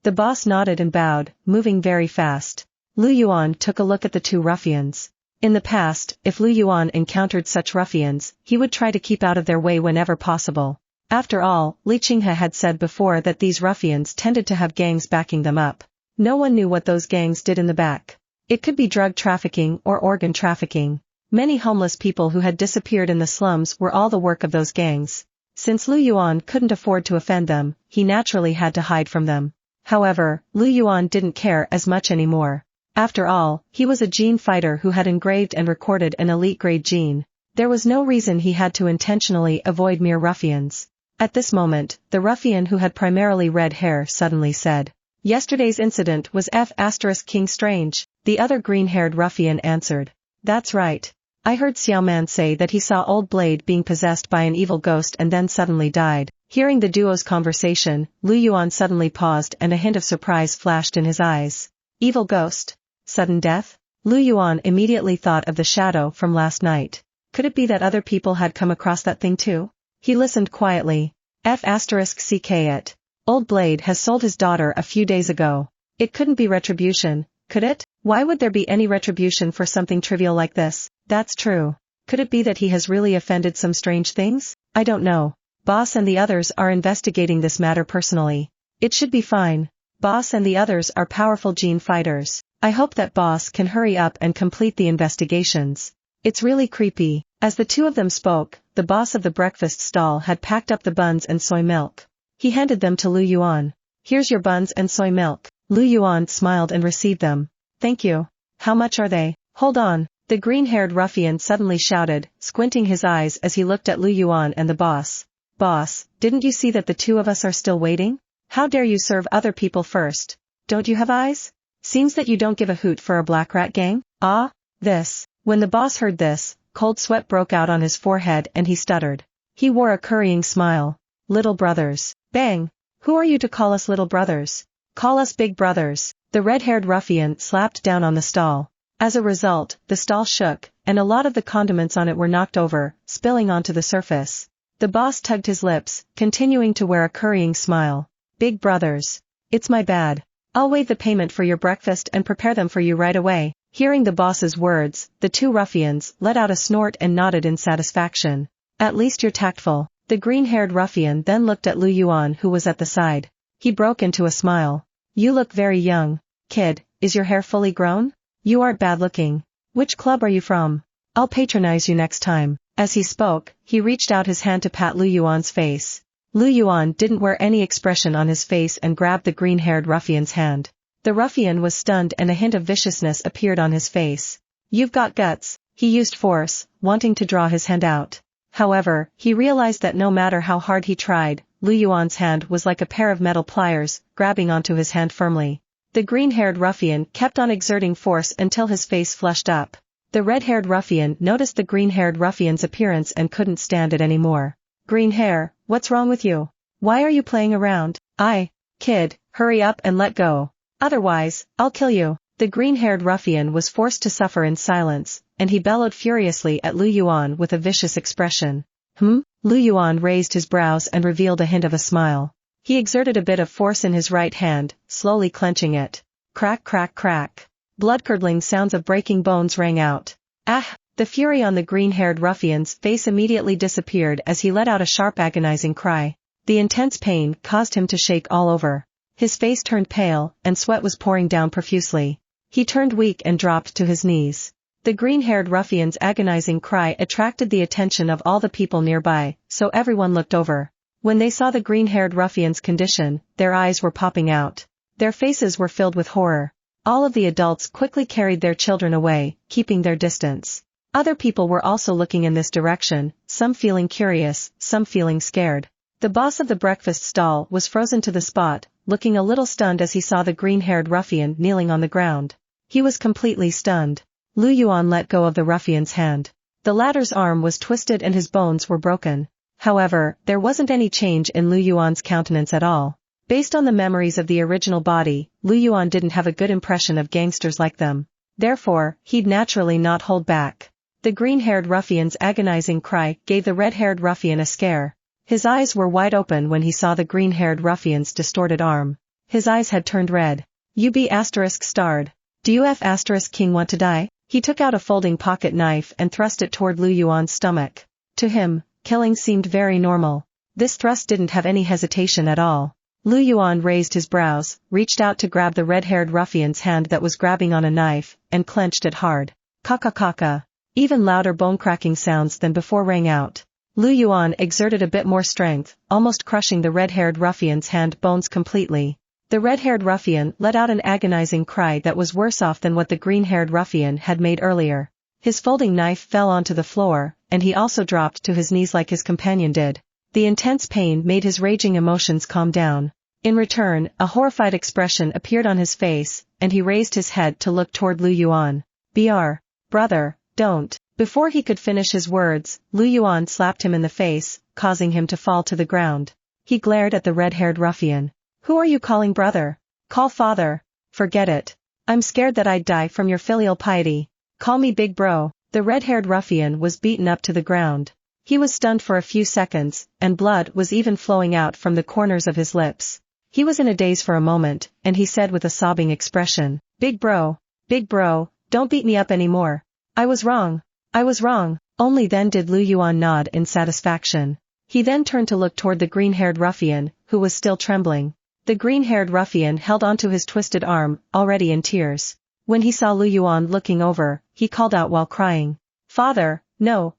The boss nodded and bowed, moving very fast. Lu Yuan took a look at the 2 ruffians. In the past, if Lu Yuan encountered such ruffians, he would try to keep out of their way whenever possible. After all, Li Qinghe had said before that these ruffians tended to have gangs backing them up. No one knew what those gangs did in the back. It could be drug trafficking or organ trafficking. Many homeless people who had disappeared in the slums were all the work of those gangs. Since Lu Yuan couldn't afford to offend them, he naturally had to hide from them. However, Lu Yuan didn't care as much anymore. After all, he was a gene fighter who had engraved and recorded an elite-grade gene. There was no reason he had to intentionally avoid mere ruffians. At this moment, the ruffian who had primarily red hair suddenly said, "Yesterday's incident was King Strange." The other green-haired ruffian answered, "That's right. I heard Xiaoman say that he saw Old Blade being possessed by an evil ghost and then suddenly died." Hearing the duo's conversation, Lu Yuan suddenly paused and a hint of surprise flashed in his eyes. Evil ghost? Sudden death? Lu Yuan immediately thought of the shadow from last night. Could it be that other people had come across that thing too? He listened quietly. *CK it. Old Blade has sold his daughter a few days ago. It couldn't be retribution, could it? Why would there be any retribution for something trivial like this? That's true. Could it be that he has really offended some strange things? I don't know. Boss and the others are investigating this matter personally. It should be fine. Boss and the others are powerful gene fighters. I hope that Boss can hurry up and complete the investigations. It's really creepy. As the 2 of them spoke, the boss of the breakfast stall had packed up the buns and soy milk. He handed them to Lu Yuan. "Here's your buns and soy milk." Lu Yuan smiled and received them. "Thank you. How much are they?" "Hold on." The green-haired ruffian suddenly shouted, squinting his eyes as he looked at Lu Yuan and the boss. "Boss, didn't you see that the 2 of us are still waiting? How dare you serve other people first? Don't you have eyes? Seems that you don't give a hoot for a black rat gang." This. When the boss heard this, cold sweat broke out on his forehead and he stuttered. He wore a currying smile. "Little brothers." Bang! "Who are you to call us little brothers? Call us big brothers." The red-haired ruffian slapped down on the stall. As a result, the stall shook, and a lot of the condiments on it were knocked over, spilling onto the surface. The boss tugged his lips, continuing to wear a currying smile. "Big brothers. It's my bad. I'll waive the payment for your breakfast and prepare them for you right away." Hearing the boss's words, the 2 ruffians let out a snort and nodded in satisfaction. "At least you're tactful." The green-haired ruffian then looked at Lu Yuan who was at the side. He broke into a smile. "You look very young. Kid, is your hair fully grown? You aren't bad looking. Which club are you from? I'll patronize you next time." As he spoke, he reached out his hand to pat Lu Yuan's face. Lu Yuan didn't wear any expression on his face and grabbed the green-haired ruffian's hand. The ruffian was stunned and a hint of viciousness appeared on his face. "You've got guts." He used force, wanting to draw his hand out. However, he realized that no matter how hard he tried, Lu Yuan's hand was like a pair of metal pliers, grabbing onto his hand firmly. The green-haired ruffian kept on exerting force until his face flushed up. The red-haired ruffian noticed the green-haired ruffian's appearance and couldn't stand it anymore. "Green hair, what's wrong with you? Why are you playing around?" Kid, hurry up and let go. Otherwise, I'll kill you." The green-haired ruffian was forced to suffer in silence, and he bellowed furiously at Lu Yuan with a vicious expression. Lu Yuan raised his brows and revealed a hint of a smile. He exerted a bit of force in his right hand, slowly clenching it. Crack crack crack. Blood-curdling sounds of breaking bones rang out. Ah! The fury on the green-haired ruffian's face immediately disappeared as he let out a sharp agonizing cry. The intense pain caused him to shake all over. His face turned pale, and sweat was pouring down profusely. He turned weak and dropped to his knees. The green-haired ruffian's agonizing cry attracted the attention of all the people nearby, so everyone looked over. When they saw the green-haired ruffian's condition, their eyes were popping out. Their faces were filled with horror. All of the adults quickly carried their children away, keeping their distance. Other people were also looking in this direction, some feeling curious, some feeling scared. The boss of the breakfast stall was frozen to the spot, looking a little stunned as he saw the green-haired ruffian kneeling on the ground. He was completely stunned. Lu Yuan let go of the ruffian's hand. The latter's arm was twisted and his bones were broken. However, there wasn't any change in Lu Yuan's countenance at all. Based on the memories of the original body, Lu Yuan didn't have a good impression of gangsters like them. Therefore, he'd naturally not hold back. The green-haired ruffian's agonizing cry gave the red-haired ruffian a scare. His eyes were wide open when he saw the green-haired ruffian's distorted arm. His eyes had turned red. "You be asterisk starred. Do you f asterisk king want to die?" He took out a folding pocket knife and thrust it toward Lu Yuan's stomach. To him, killing seemed very normal. This thrust didn't have any hesitation at all. Lu Yuan raised his brows, reached out to grab the red-haired ruffian's hand that was grabbing on a knife, and clenched it hard. Ka-ka-ka-ka. Even louder bone-cracking sounds than before rang out. Lu Yuan exerted a bit more strength, almost crushing the red-haired ruffian's hand bones completely. The red-haired ruffian let out an agonizing cry that was worse off than what the green-haired ruffian had made earlier. His folding knife fell onto the floor, and he also dropped to his knees like his companion did. The intense pain made his raging emotions calm down. In return, a horrified expression appeared on his face, and he raised his head to look toward Lu Yuan. Brother, don't. Before he could finish his words, Lu Yuan slapped him in the face, causing him to fall to the ground. He glared at the red-haired ruffian. "Who are you calling brother? Call father." "Forget it. I'm scared that I'd die from your filial piety. Call me big bro." The red-haired ruffian was beaten up to the ground. He was stunned for a few seconds, and blood was even flowing out from the corners of his lips. He was in a daze for a moment, and he said with a sobbing expression, big bro, don't beat me up anymore. I was wrong. Only then did Lu Yuan nod in satisfaction. He then turned to look toward the green-haired ruffian, who was still trembling. The green-haired ruffian held onto his twisted arm, already in tears. When he saw Lu Yuan looking over, he called out while crying. "Father, no,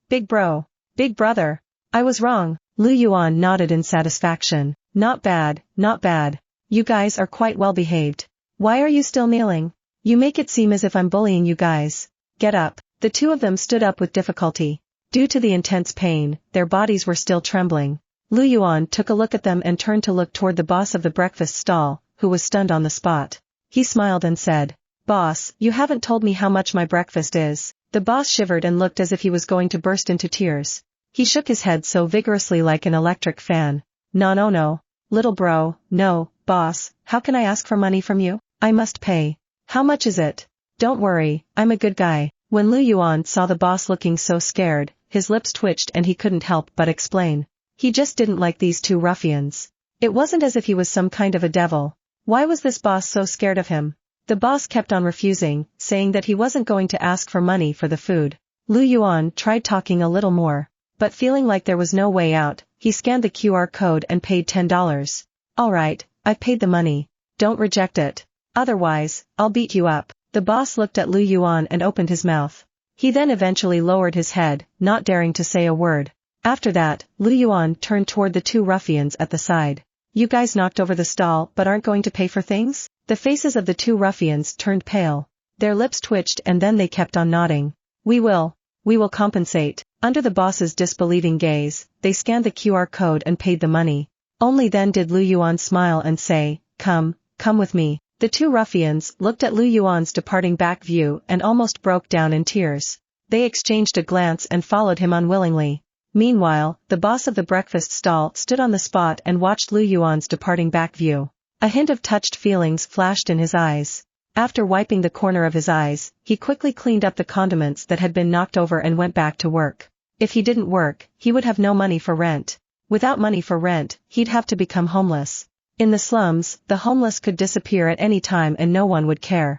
big brother. I was wrong." Lu Yuan nodded in satisfaction. Not bad. You guys are quite well behaved. Why are you still kneeling? You make it seem as if I'm bullying you guys. Get up." The two of them stood up with difficulty. Due to the intense pain, their bodies were still trembling. Lu Yuan took a look at them and turned to look toward the boss of the breakfast stall, who was stunned on the spot. He smiled and said, "Boss, you haven't told me how much my breakfast is." The boss shivered and looked as if he was going to burst into tears. He shook his head so vigorously like an electric fan. No. Little bro, no, boss, how can I ask for money from you? I must pay. How much is it? Don't worry, I'm a good guy. When Lu Yuan saw the boss looking so scared, his lips twitched and he couldn't help but explain. He just didn't like these two ruffians. It wasn't as if he was some kind of a devil. Why was this boss so scared of him? The boss kept on refusing, saying that he wasn't going to ask for money for the food. Lu Yuan tried talking a little more, but feeling like there was no way out, he scanned the QR code and paid $10. "Alright, I've paid the money. Don't reject it. Otherwise, I'll beat you up." The boss looked at Lu Yuan and opened his mouth. He then eventually lowered his head, not daring to say a word. After that, Lu Yuan turned toward the two ruffians at the side. "You guys knocked over the stall but aren't going to pay for things?" The faces of the two ruffians turned pale. Their lips twitched and then they kept on nodding. We will compensate." Under the boss's disbelieving gaze, they scanned the QR code and paid the money. Only then did Lu Yuan smile and say, Come with me." The two ruffians looked at Lu Yuan's departing back view and almost broke down in tears. They exchanged a glance and followed him unwillingly. Meanwhile, the boss of the breakfast stall stood on the spot and watched Lu Yuan's departing back view. A hint of touched feelings flashed in his eyes. After wiping the corner of his eyes, he quickly cleaned up the condiments that had been knocked over and went back to work. If he didn't work, he would have no money for rent. Without money for rent, he'd have to become homeless. In the slums, the homeless could disappear at any time and no one would care.